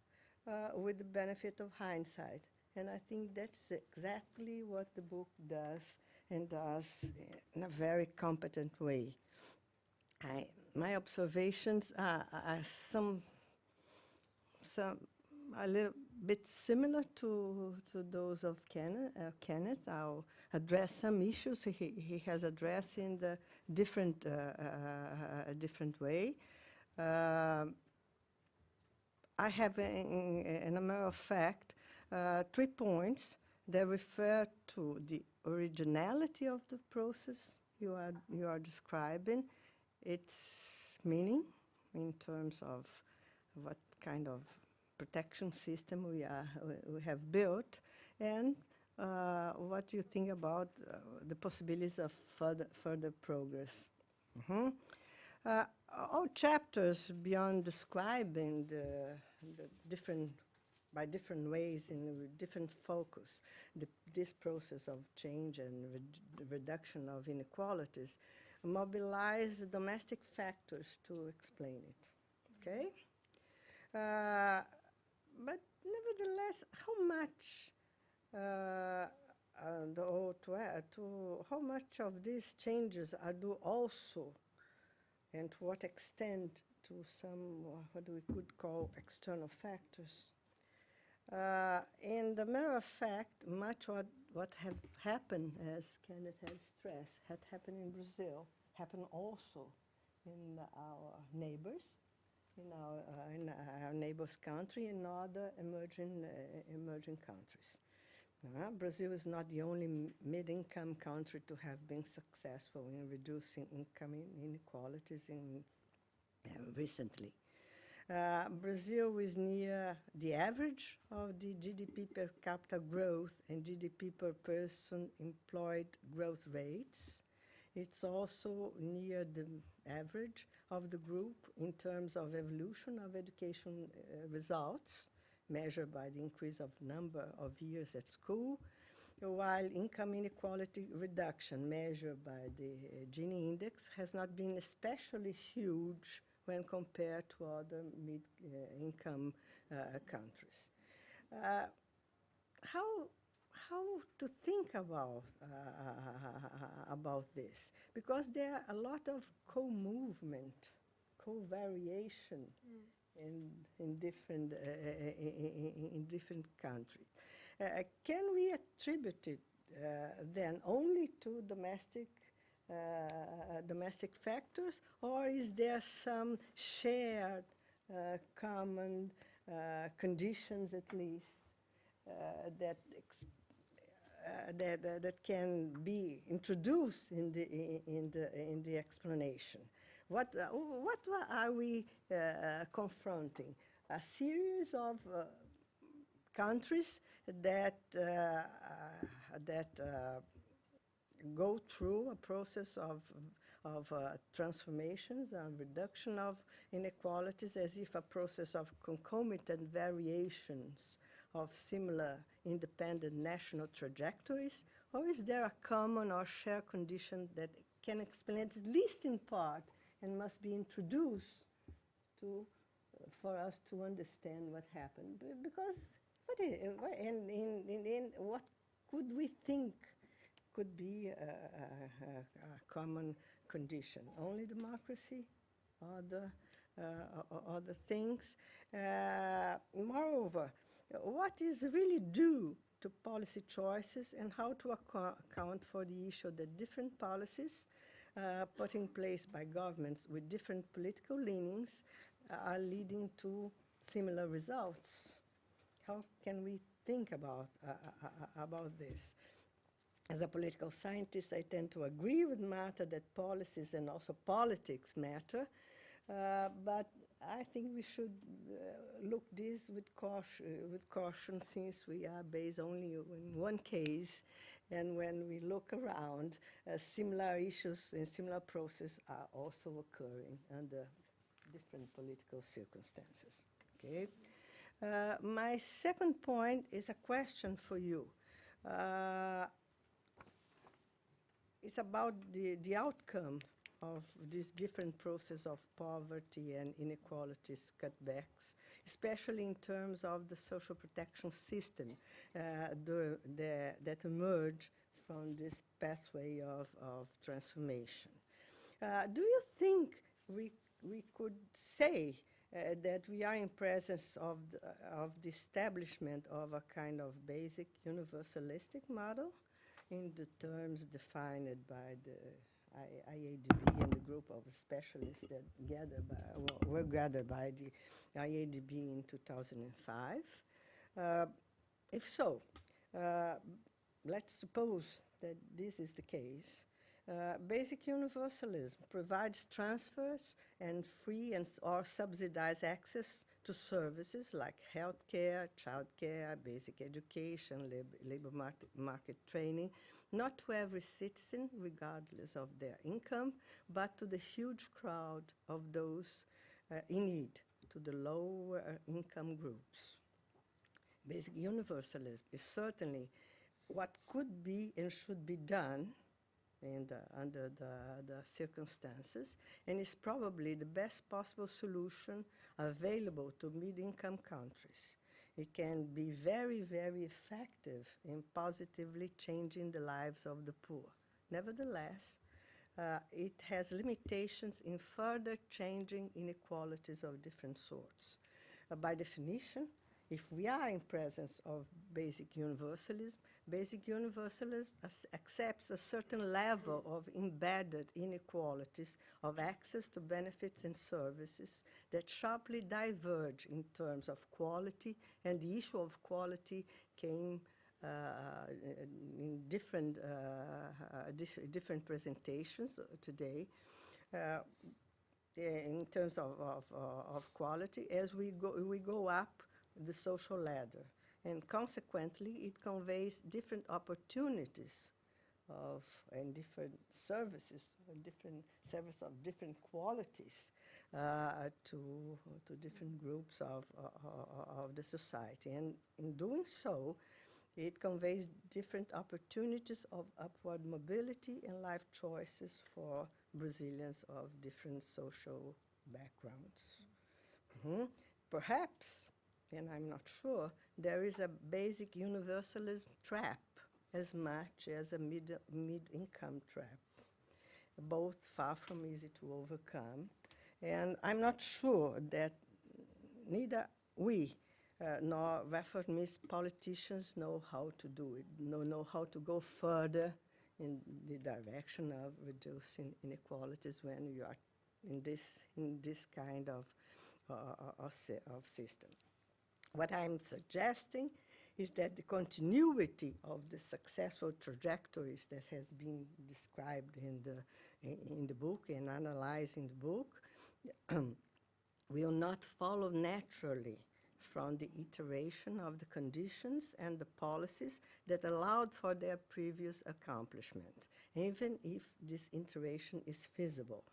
with the benefit of hindsight. And I think that's exactly what the book does, and does in a very competent way. My observations are a little bit similar to those of Kenneth. I'll address some issues he has addressed in the different way. I have, in a matter of fact, 3 points that refer to the originality of the process you are describing, its meaning in terms of what kind of protection system we have built, and what you think about the possibilities of further progress. All chapters, beyond describing the different ways in different focus, this process of change and reduction of inequalities, mobilize domestic factors to explain it. Okay. But nevertheless, how much of these changes are due also, and to what extent, to some what we could call external factors? In the matter of fact, much what have happened, as Kenneth has stressed, had happened in Brazil, happened also in our neighbors, in our neighbors' country, and other emerging countries. Brazil is not the only mid-income country to have been successful in reducing income inequalities recently. Brazil is near the average of the GDP per capita growth and GDP per person employed growth rates. It's also near the average of the group in terms of evolution of education results, measured by the increase of number of years at school, while income inequality reduction, measured by the Gini index, has not been especially huge when compared to other mid-income countries. How to think about this? Because there are a lot of co-movement, co-variation in different countries. Can we attribute it then only to domestic factors, or is there some shared common conditions, at least, that can be introduced in the explanation? What are we confronting? A series of countries that go through a process of transformations and reduction of inequalities, as if a process of concomitant variations of similar independent national trajectories, or is there a common or shared condition that can explain it, at least in part, and must be introduced for us to understand what happened? Because what could we think could be a common condition? Only democracy, other things. Moreover, what is really due to policy choices, and how to account for the issue that different policies put in place by governments with different political leanings are leading to similar results? How can we think about this? As a political scientist, I tend to agree with Marta that policies and also politics matter, but I think we should look this with caution, since we are based only in one case, and when we look around, similar issues and similar processes are also occurring under different political circumstances. Okay. My second point is a question for you. it's about the outcome of this different process of poverty and inequalities cutbacks, especially in terms of the social protection system that emerge from this pathway of transformation. Do you think we could say that we are in presence of the establishment of a kind of basic universalistic model in the terms defined by the IADB and the group of specialists that were gathered by the IADB in 2005? If so, let's suppose that this is the case. Basic universalism provides transfers and free or subsidized access to services like healthcare, childcare, basic education, labor market training, not to every citizen, regardless of their income, but to the huge crowd of those in need, to the lower income groups. Basic universalism is certainly what could be and should be done under the circumstances, and is probably the best possible solution available to mid-income countries. It can be very, very effective in positively changing the lives of the poor. Nevertheless, it has limitations in further changing inequalities of different sorts. By definition, if we are in presence of basic universalism accepts a certain level of embedded inequalities of access to benefits and services that sharply diverge in terms of quality, and the issue of quality came in different presentations today. In terms of quality, as we go up the social ladder, and consequently it conveys different opportunities and different services of different qualities to different groups of the society, and in doing so it conveys different opportunities of upward mobility and life choices for Brazilians of different social backgrounds. Perhaps, and I'm not sure, there is a basic universalism trap as much as a mid-income trap, both far from easy to overcome. And I'm not sure that neither we nor reformist politicians know how to do it, know how to go further in the direction of reducing inequalities when you are in this kind of system. What I'm suggesting is that the continuity of the successful trajectories that has been described in the book and analyzed in the book will not follow naturally from the iteration of the conditions and the policies that allowed for their previous accomplishment, even if this iteration is feasible.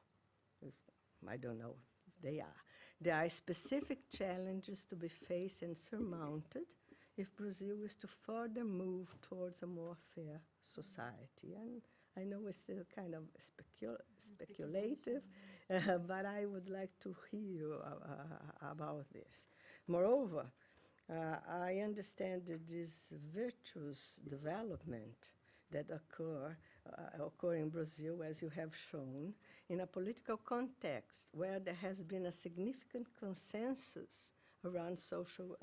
I don't know if they are. There are specific challenges to be faced and surmounted if Brazil is to further move towards a more fair society. And I know it's still kind of speculative, but I would like to hear about this. Moreover, I understand that this virtuous development that occur in Brazil, as you have shown, in a political context where there has been a significant consensus around a social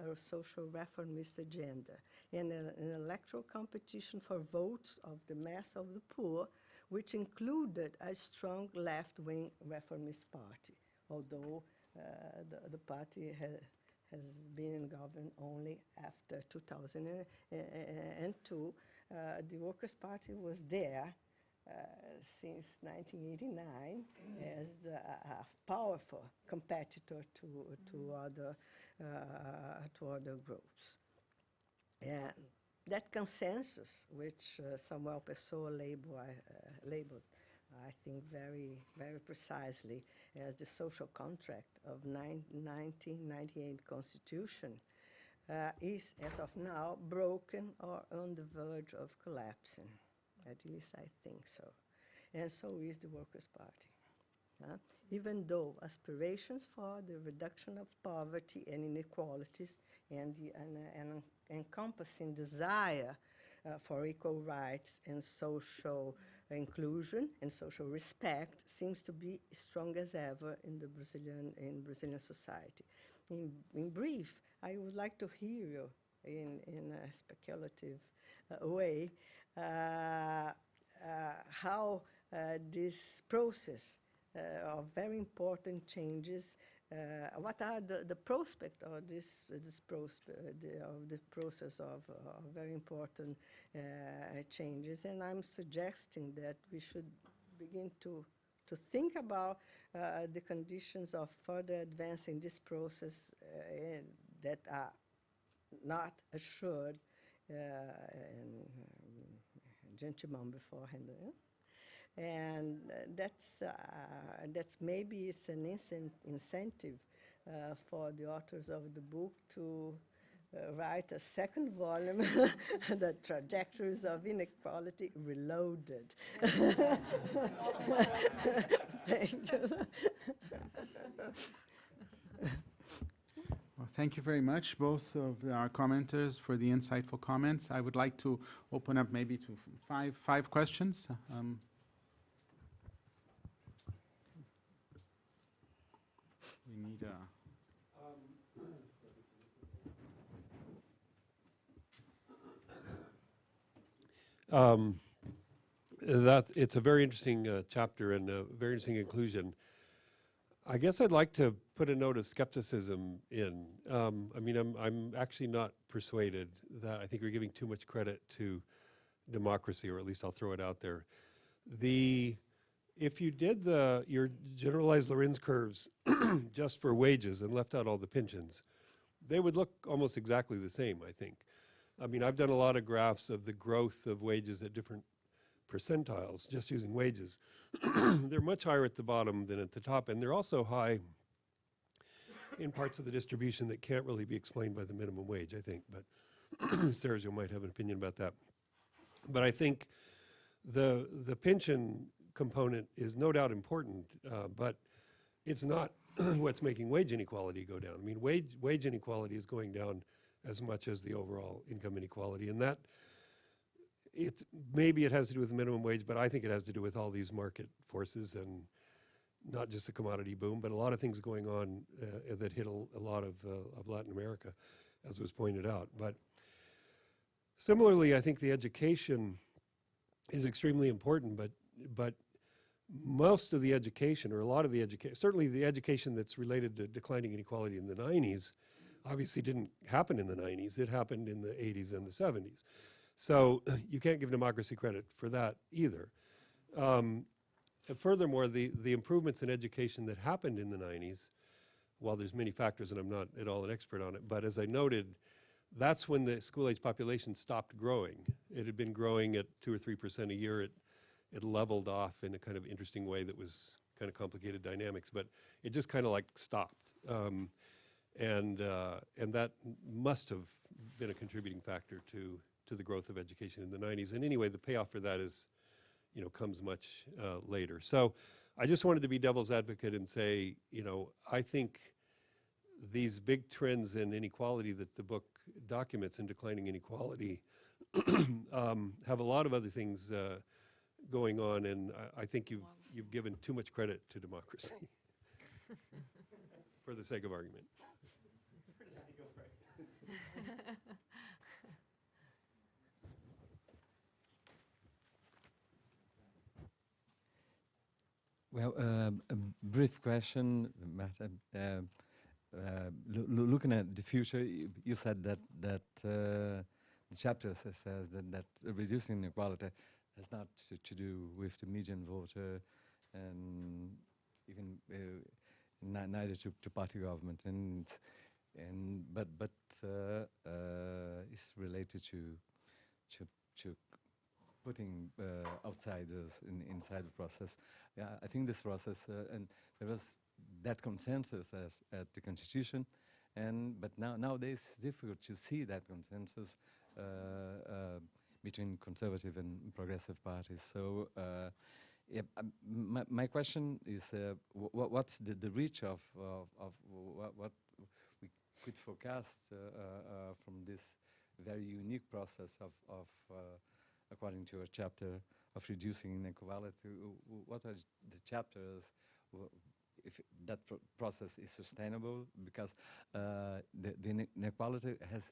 reformist agenda, and an electoral competition for votes of the mass of the poor, which included a strong left-wing reformist party, although the party has been in government only after 2002. The Workers' Party was there since 1989 as a powerful competitor to other groups. And that consensus, which Samuel Pessoa labeled, I think very, very precisely as the social contract of 1998 Constitution, is, as of now, broken or on the verge of collapsing. At least I think so. and so is the Workers' Party. Even though aspirations for the reduction of poverty and inequalities and the encompassing desire for equal rights and social inclusion and social respect seems to be strong as ever in the Brazilian society. In brief, I would like to hear you in a speculative way how this process of very important changes, what are the prospect of this process of very important changes? And I'm suggesting that we should begin to think about the conditions of further advancing this process that are not assured gentleman beforehand. And that's maybe it's an incentive for the authors of the book to write a second volume, The Trajectories of Inequality Reloaded. Thank you. Well, thank you very much, both of our commenters, for the insightful comments. I would like to open up maybe to five questions. We need a... It's a very interesting chapter and a very interesting conclusion. I guess I'd like to put a note of skepticism in. I mean, I'm actually not persuaded that I think you're giving too much credit to democracy, or at least I'll throw it out there. If you did your generalized Lorenz curves just for wages and left out all the pensions, they would look almost exactly the same, I think. I mean, I've done a lot of graphs of the growth of wages at different percentiles, just using wages. They're much higher at the bottom than at the top, and they're also high in parts of the distribution that can't really be explained by the minimum wage, I think. But Sergio might have an opinion about that. But I think the pension component is no doubt important, but it's not what's making wage inequality go down. I mean, wage inequality is going down as much as the overall income inequality, and that maybe it has to do with the minimum wage, but I think it has to do with all these market forces and not just the commodity boom, but a lot of things going on that hit a lot of Latin America, as was pointed out. But similarly, I think the education is extremely important, but most of the education, or a lot of the education, certainly the education that's related to declining inequality in the 90s, obviously didn't happen in the 90s. It happened in the 80s and the 70s. So you can't give democracy credit for that either. Furthermore, the improvements in education that happened in the 90s, while there's many factors and I'm not at all an expert on it, but as I noted, that's when the school-age population stopped growing. It had been growing at 2 or 3% a year. It leveled off in a kind of interesting way that was kind of complicated dynamics, but it just kind of like stopped. And that must have been a contributing factor to the growth of education in the 90s. And anyway, the payoff for that is, comes much later. So I just wanted to be devil's advocate and say, I think these big trends in inequality that the book documents in declining inequality have a lot of other things going on, and I think you've given too much credit to democracy for the sake of argument. Well, a brief question, Marta. Looking at the future, you said that the chapter says that reducing inequality has not to do with the median voter, and even neither to party government, but it's related to putting outsiders inside the process. Yeah, I think this process, and there was that consensus at the Constitution, but nowadays it's difficult to see that consensus between conservative and progressive parties. So Yeah, my question is, what's the reach of what we could forecast from this very unique process of according to your chapter, of reducing inequality? What are the chapters, if that process is sustainable? Because the inequality has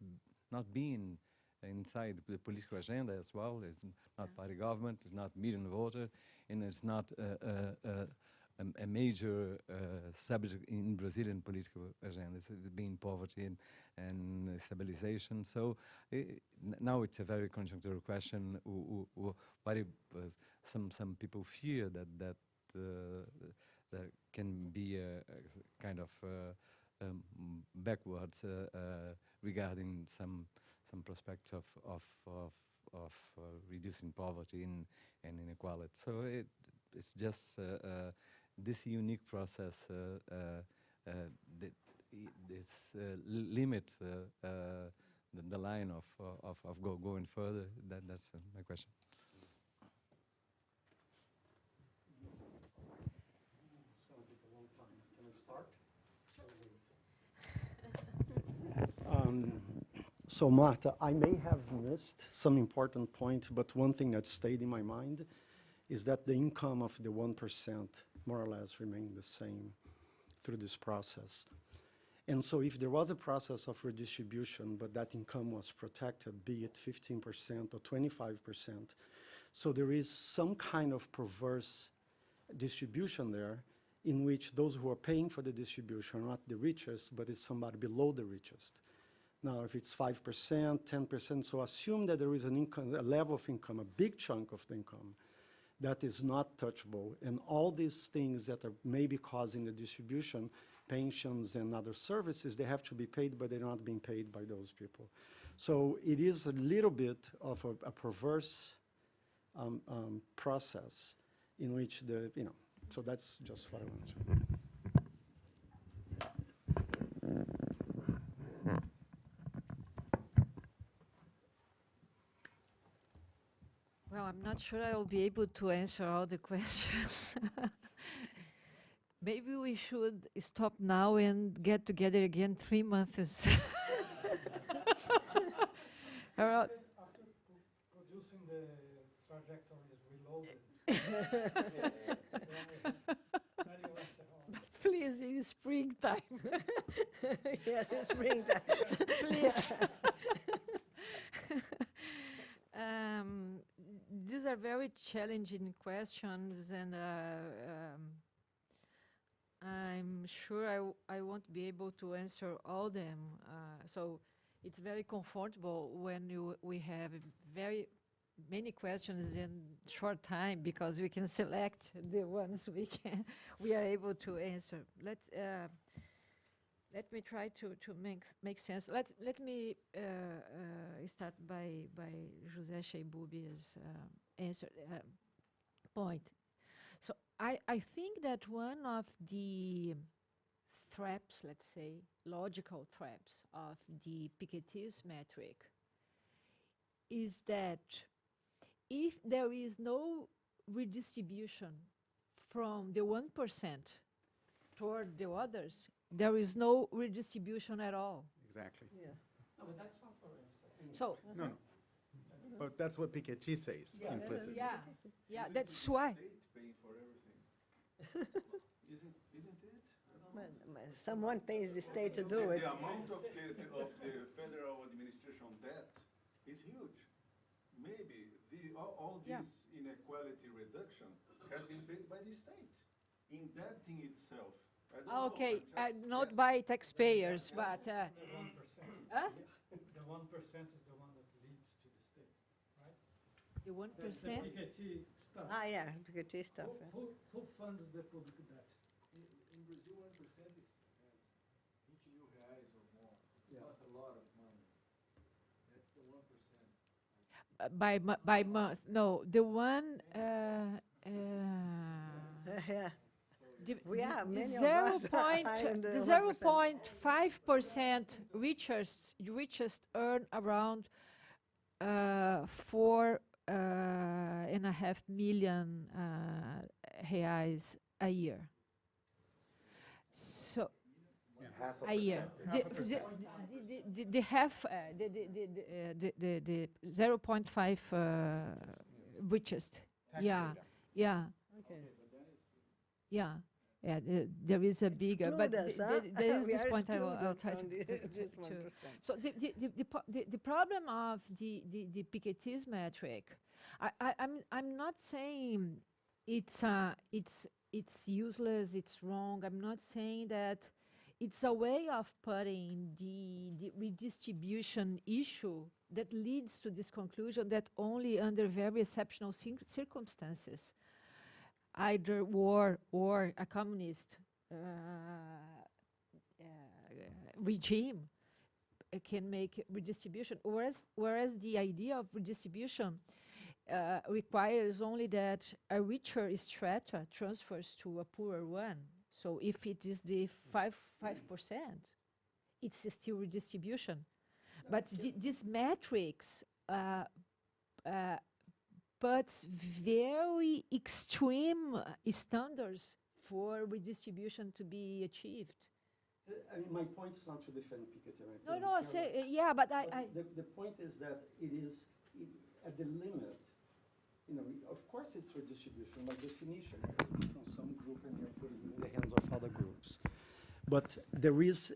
not been inside the political agenda as well. It's not by the government, it's not median voter, and it's not a major subject in Brazilian political agenda. It's been poverty and stabilization. So now it's a very conjunctural question. What if some people fear that there can be a kind of backwards regarding some prospects of reducing poverty and inequality. So it's just this unique process this limits the line of going further. That's my question. It's going to take a long time. Can I start? So Marta, I may have missed some important points, but one thing that stayed in my mind is that the income of the 1% more or less remained the same through this process. And so if there was a process of redistribution, but that income was protected, be it 15% or 25%, so there is some kind of perverse distribution there in which those who are paying for the distribution are not the richest, but it's somebody below the richest. Now, if it's 5%, 10%, so assume that there is an income, a level of income, a big chunk of the income that is not touchable, and all these things that are maybe causing the distribution, pensions and other services, they have to be paid, but they're not being paid by those people. So it is a little bit of a perverse process in which so that's just what I wanted to. Well, I'm not sure I will be able to answer all the questions. Maybe we should stop now and get together again 3 months. After producing the trajectories reloaded. Please, in springtime. Yes, it's springtime. Please. These are very challenging questions, and I'm sure I won't be able to answer all them. So it's very comfortable when we have very many questions in short time, because we can select the ones we are able to answer. Let me try to make sense. Let me start by José Cheibubi's answer point. So I think that one of the traps, let's say, logical traps of the Piketty's metric is that if there is no redistribution from the 1% toward the others, there is no redistribution at all. Exactly. Yeah. No, but that's not what I'm saying. So, No. But that's what Piketty says implicitly. yeah, that's why. Paying for everything. Isn't it? I don't know. Someone pays the state to do it. The amount of the federal administration debt is huge. Maybe all this inequality reduction has been paid by the state, indebting itself. I don't know, Okay, I'm just not guessing. by taxpayers, but The 1%. huh? The 1% is the one that leads to the state, right? The That's the 1%. Piketty stuff. Yeah, Piketty stuff. Who funds the public deficit? In Brazil, 1% is 20 mil reais or more. It's not a lot of money. That's the 1%. By month. No, the one. Yeah. We are, The many of us are in the 1%. 0.5% richest earn around 4 4.5 million reais a year. So a year. The half, the 0.5 richest. Yeah, yeah. Okay. Yeah, yeah. There is a bigger, but Exclude us, huh? there is We this are point I'll excluded try from this 1%. So the problem of the Piketty's metric, I'm not saying it's useless, it's wrong. I'm not saying that. It's a way of putting the redistribution issue that leads to this conclusion that only under very exceptional circumstances, either war or a communist regime can make redistribution, whereas the idea of redistribution requires only that a richer strata transfers to a poorer one. So if it is the 5%, it's still redistribution. But this matrix puts very extreme standards for redistribution to be achieved. I mean, my point is not to defend Piketty. Right? No, no, yeah, but the point is that it is at the limit. You know, of course it's redistribution by definition. From some group and you're putting it in the hands of other groups. But there is,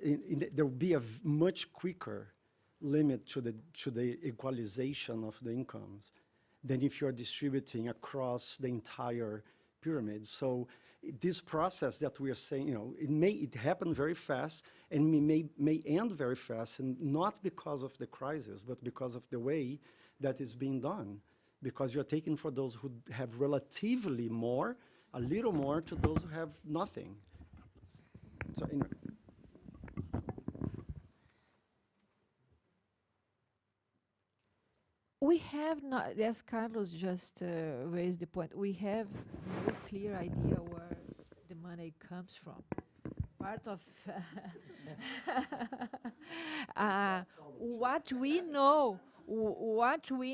there will be a much quicker limit to the equalization of the incomes than if you're distributing across the entire pyramid. So this process that we are saying, you know, it happened very fast and may end very fast, and not because of the crisis, but because of the way that is being done. Because you're taking for those who have relatively more, a little more, to those who have nothing. So anyway. we have not, as Carlos just raised the point, we have no clear idea where the money comes from. Part of what we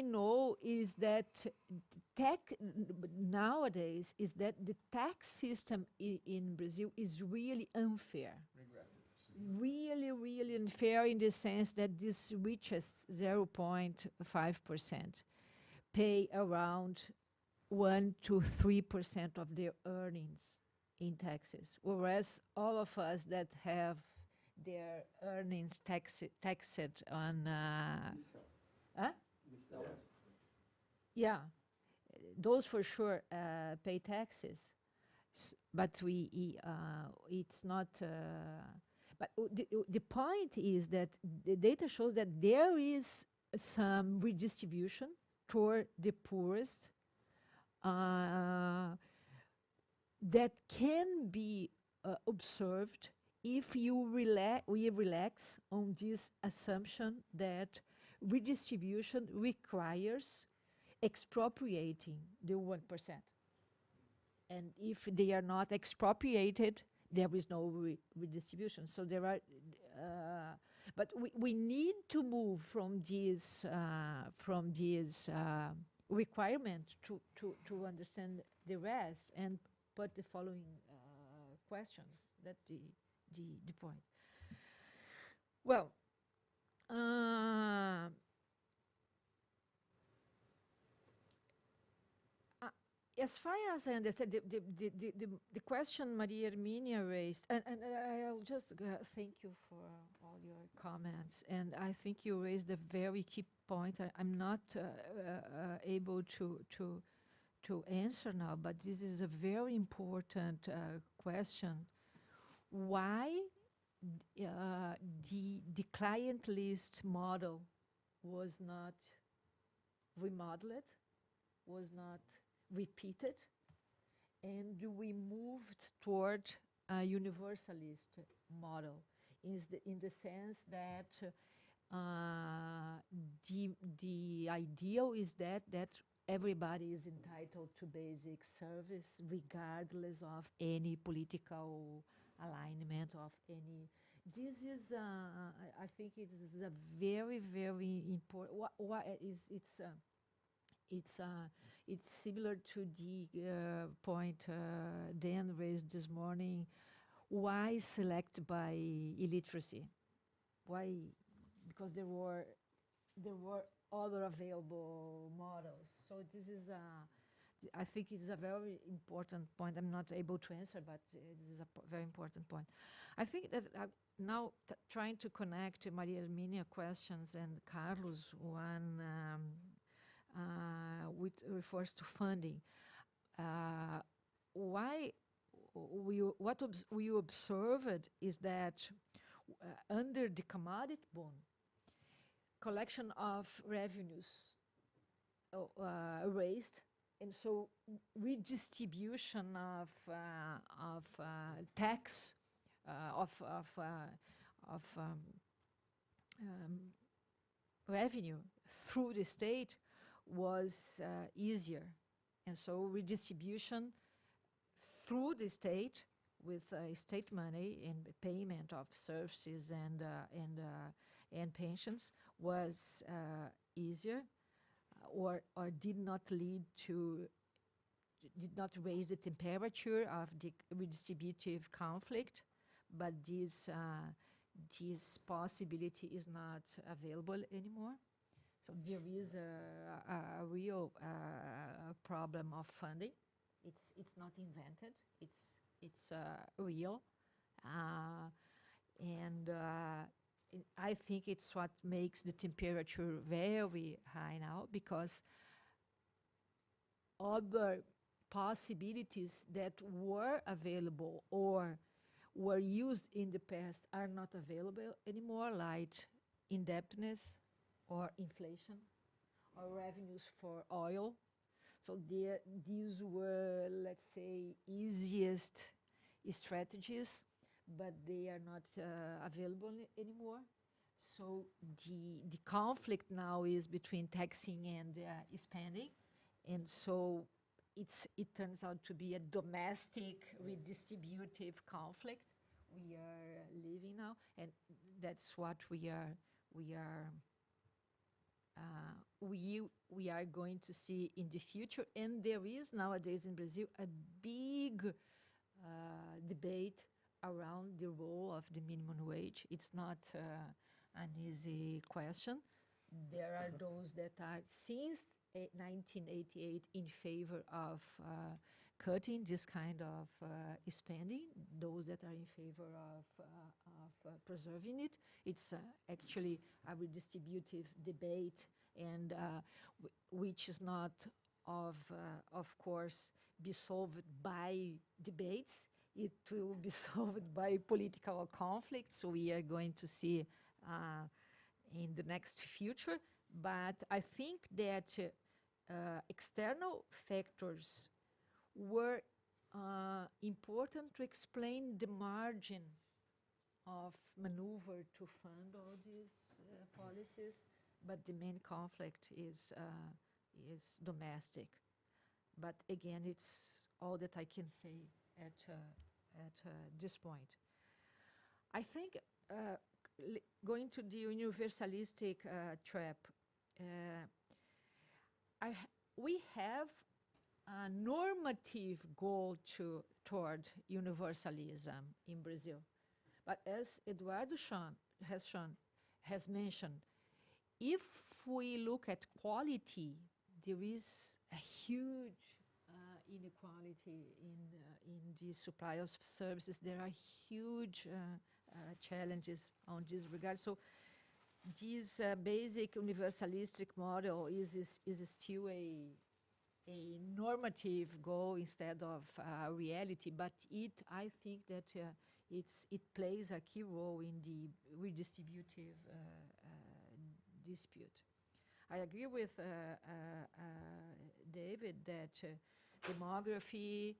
know is that nowadays is that the tax system in Brazil is really unfair. Really, really unfair in the sense that this richest 0.5% pay around 1 to 3% of their earnings in taxes, whereas all of us that have their earnings taxed on, yeah, those for sure pay taxes, but it's not. But the point is that the data shows that there is some redistribution toward the poorest that can be observed if we relax on this assumption that redistribution requires expropriating the 1%. And if they are not expropriated, there is no redistribution. So there are, but we need to move from this requirement to understand the rest and put the following questions. That's the point. Well, as far as I understand, the question Maria Herminia raised, and I'll just thank you for all your comments, and I think you raised a very key point. I'm not able to answer now, but this is a very important question. Why the client list model was not remodeled, was not repeated, and we moved toward a universalist model in the sense that the ideal is that everybody is entitled to basic service regardless of any political alignment of any. This is, I think it is a very, very important. It's similar to the point Dan raised this morning. Why select by illiteracy? Why? Because there were other available models. So this is I think it's a very important point. I'm not able to answer, but this is a very important point. I think that now trying to connect Maria Hermínia questions and Carlos one with refers to funding. What we observed is that under the commodity boom, collection of revenues raised, and so redistribution of tax revenue through the state was easier, and so redistribution through the state with state money and payment of services and pensions was easier, or did not raise the temperature of the redistributive conflict, but this possibility is not available anymore. So there is a real problem of funding. It's not invented. It's real, and I think it's what makes the temperature very high now, because other possibilities that were available or were used in the past are not available anymore, like indebtedness or inflation or revenues for oil. So these were, let's say, easiest strategies, but they are not available anymore. So the conflict now is between taxing and spending, and so it turns out to be a domestic redistributive conflict we are living now, and that's what we are going to see in the future. And there is nowadays in Brazil a big debate around the role of the minimum wage. It's not an easy question. There are those that are since 1988 in favor of cutting this kind of spending, those that are in favor of preserving it. It's actually a redistributive debate, and which is not of course be solved by debates. It will be solved by political conflict. So we are going to see in the next future. But I think that external factors were important to explain the margin of maneuver to fund all these policies, but the main conflict is domestic. But again, it's all that I can say at this point. I think going to the universalistic trap, we have a normative goal toward universalism in Brazil. But as Eduardo has mentioned, if we look at quality, there is a huge inequality in the supply of services. There are huge challenges on this regard. So this basic universalistic model is still a normative goal instead of reality, but I think that it plays a key role in the redistributive dispute. I agree with David that demography,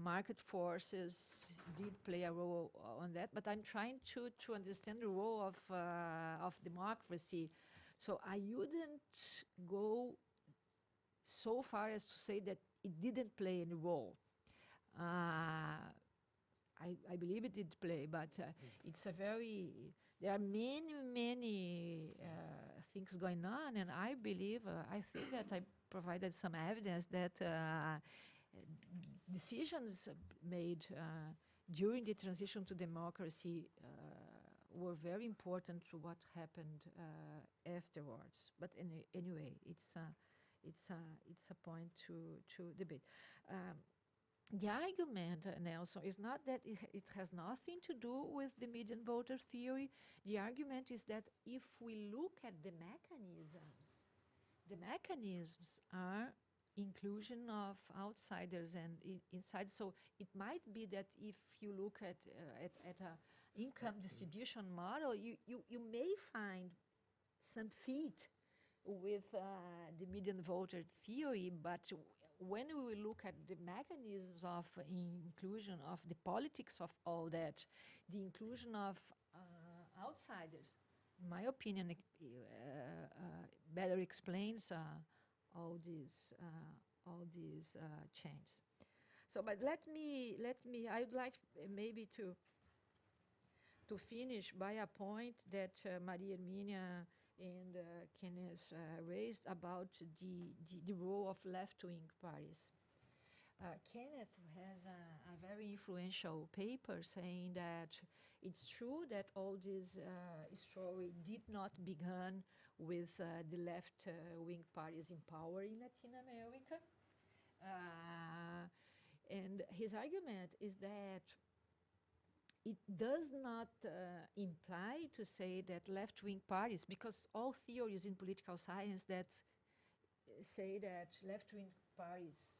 market forces did play a role on that, but I'm trying to understand the role of democracy. So I wouldn't go so far as to say that it didn't play any role. I believe it did play, but it's a very there are many things going on, and I believe, I think that I provided some evidence that decisions made during the transition to democracy were very important to what happened afterwards. But anyway, it's a point to debate. The argument, Nelson, is not that it has nothing to do with the median voter theory. The argument is that if we look at the mechanisms are inclusion of outsiders and inside. So it might be that if you look at a income distribution model, you may find some fit with the median voter theory, but when we look at the mechanisms of inclusion, of the politics of all that, the inclusion of outsiders, in my opinion, better explains all these changes. So, but let me. I would like maybe to finish by a point that Maria Hermínia and Kenneth raised about the role of left-wing parties. Kenneth has a very influential paper saying that it's true that all this story did not begin with the left-wing parties in power in Latin America. And his argument is that it does not imply to say that left-wing parties, because all theories in political science that say that left-wing parties,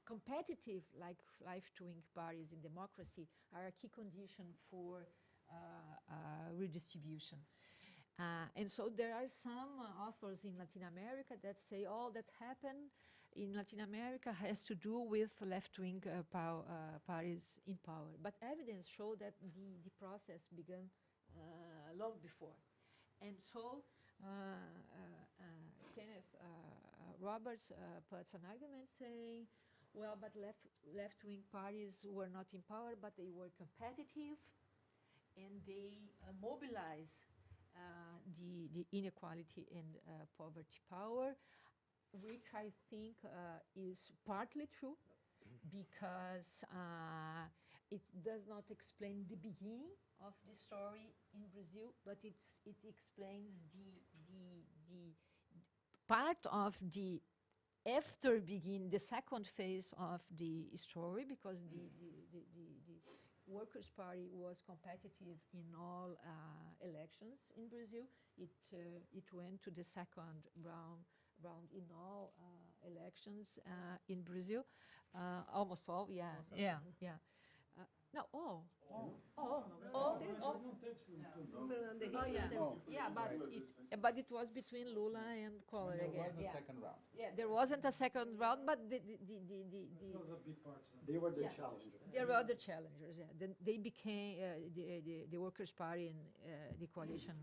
competitive like left-wing parties in democracy, are a key condition for redistribution. And so there are some authors in Latin America that say all that happened in Latin America has to do with left-wing parties in power. But evidence show that the process began long before. And so Kenneth Roberts puts an argument saying, well, but left-wing parties were not in power, but they were competitive, and they mobilize the inequality and poverty power, which I think is partly true, because it does not explain the beginning of the story in Brazil, but it explains the part of the after the second phase of the story, because the Workers' Party was competitive in all elections in Brazil. It went to the second round in all elections in Brazil, almost all, yeah. No, all. Yeah, but it was between Lula and Collor again. There was a second round. Yeah, there wasn't a second round, but the They were the Yeah. challengers. there were other challengers. Yeah, then they became the Workers' Party and the coalition.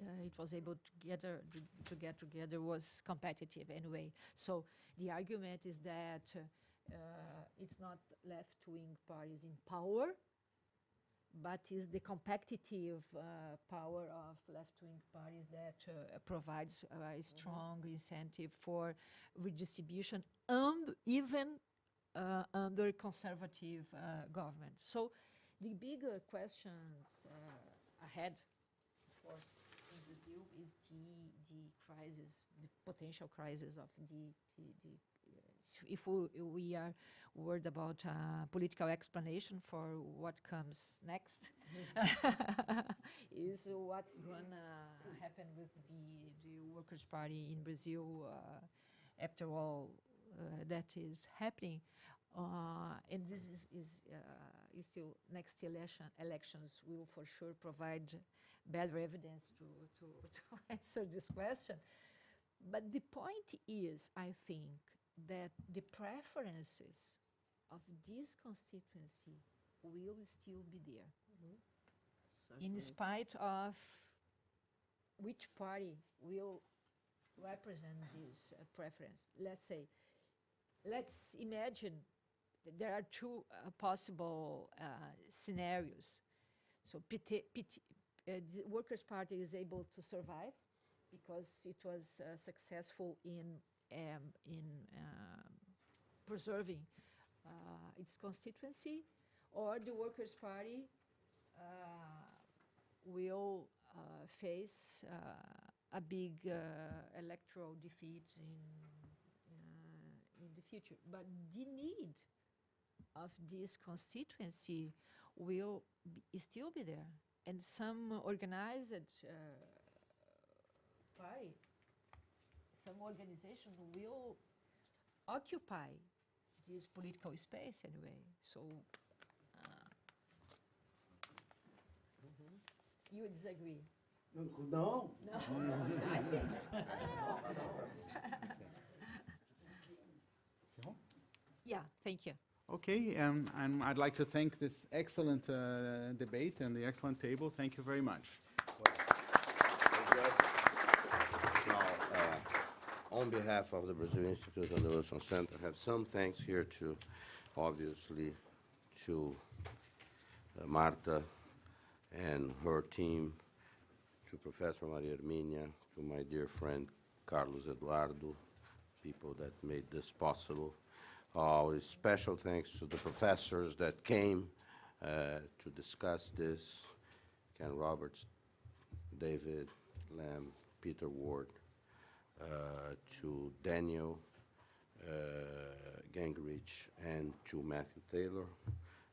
It was able to get together, was competitive anyway. So the argument is that it's not left-wing parties in power, but is the competitive power of left-wing parties that provides a strong incentive for redistribution, even under conservative government. So the bigger questions ahead, of course, in Brazil is the crisis, the potential crisis of if we are worried about political explanation for what comes next, is what's going to happen with the Workers' Party in Brazil after all that is happening. And this is still next elections will for sure provide better evidence to answer this question. But the point is, I think, that the preferences of this constituency will still be there, in spite of which party will represent this preference. Let's imagine that there are two possible scenarios. So the Workers' Party is able to survive because it was successful in preserving its constituency, or the Workers' Party will face a big electoral defeat in the future. But the need of this constituency will still be there. And some organized party, some organization will occupy this political space anyway. So you disagree? No. No, I think. Yeah, thank you. Okay, and I'd like to thank this excellent debate and the excellent table. Thank you very much. Now, on behalf of the Brazil Institute and the Wilson Center, I have some thanks here to, obviously, to Marta and her team, to Professor Maria Hermínia, to my dear friend Carlos Eduardo, people that made this possible. Special thanks to the professors that came to discuss this, Ken Roberts, David Lamb, Peter Ward, to Daniel Gingrich, and to Matthew Taylor,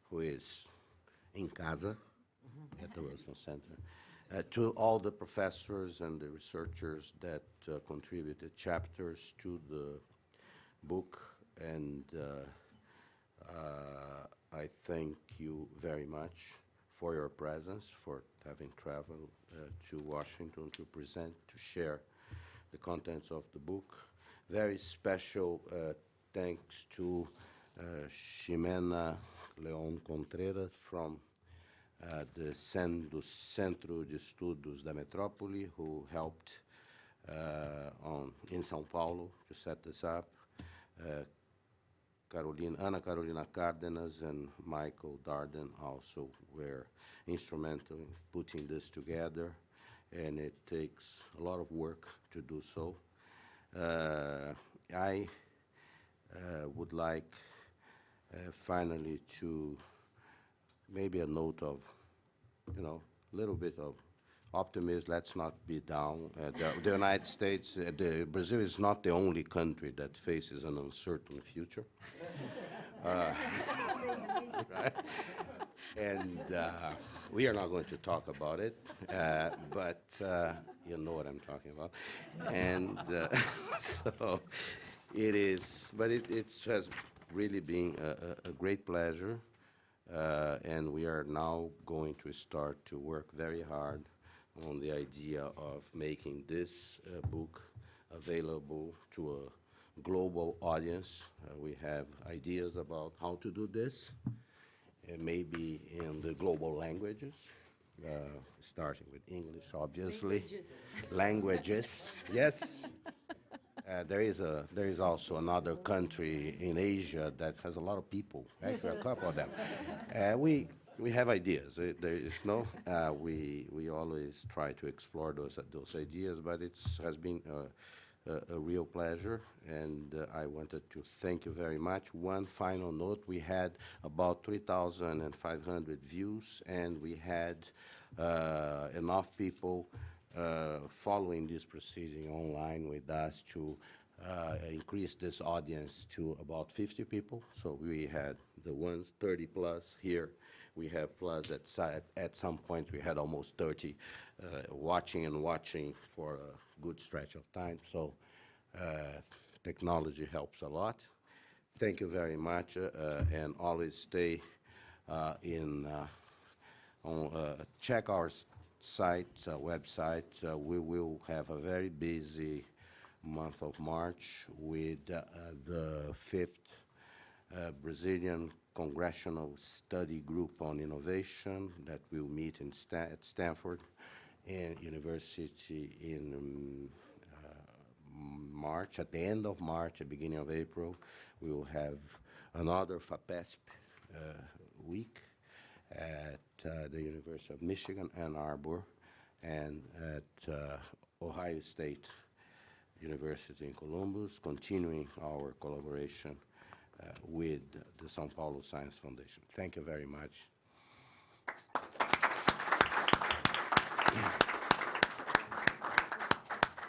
who is in casa at the Wilson Center, to all the professors and the researchers that contributed chapters to the book. And I thank you very much for your presence, for having traveled to Washington to present, to share the contents of the book. Very special thanks to Ximena Leon Contreras from the Centro de Estudos da Metrópole, who helped in São Paulo to set this up. Ana Carolina Cárdenas and Michael Darden also were instrumental in putting this together, and it takes a lot of work to do so. I would like finally to maybe a note of, a little bit of optimism. Let's not be down. The United States, Brazil is not the only country that faces an uncertain future. Right? And we are not going to talk about it, but you know what I'm talking about. And so it is, but it has really been a great pleasure. And we are now going to start to work very hard on the idea of making this book available to a global audience. We have ideas about how to do this, and maybe in the global languages, starting with English, obviously. Languages, yes. There is also another country in Asia that has a lot of people, right? A couple of them. We have ideas. There is no. We always try to explore those ideas, but it has been a real pleasure, and I wanted to thank you very much. One final note: we had about 3,500 views, and we had enough people following this proceeding online with us to increase this audience to about 50 people. So we had the ones 30 plus here. We have plus at some point we had almost 30 watching for a good stretch of time. So technology helps a lot. Thank you very much, and always stay check our website. We will have a very busy month of March with the 5th Brazilian Congressional Study Group on Innovation that will meet at Stanford and University in March. At the end of March, at the beginning of April, we will have another FAPESP week. at the University of Michigan, Ann Arbor, and at Ohio State University in Columbus, continuing our collaboration with the São Paulo Science Foundation. Thank you very much.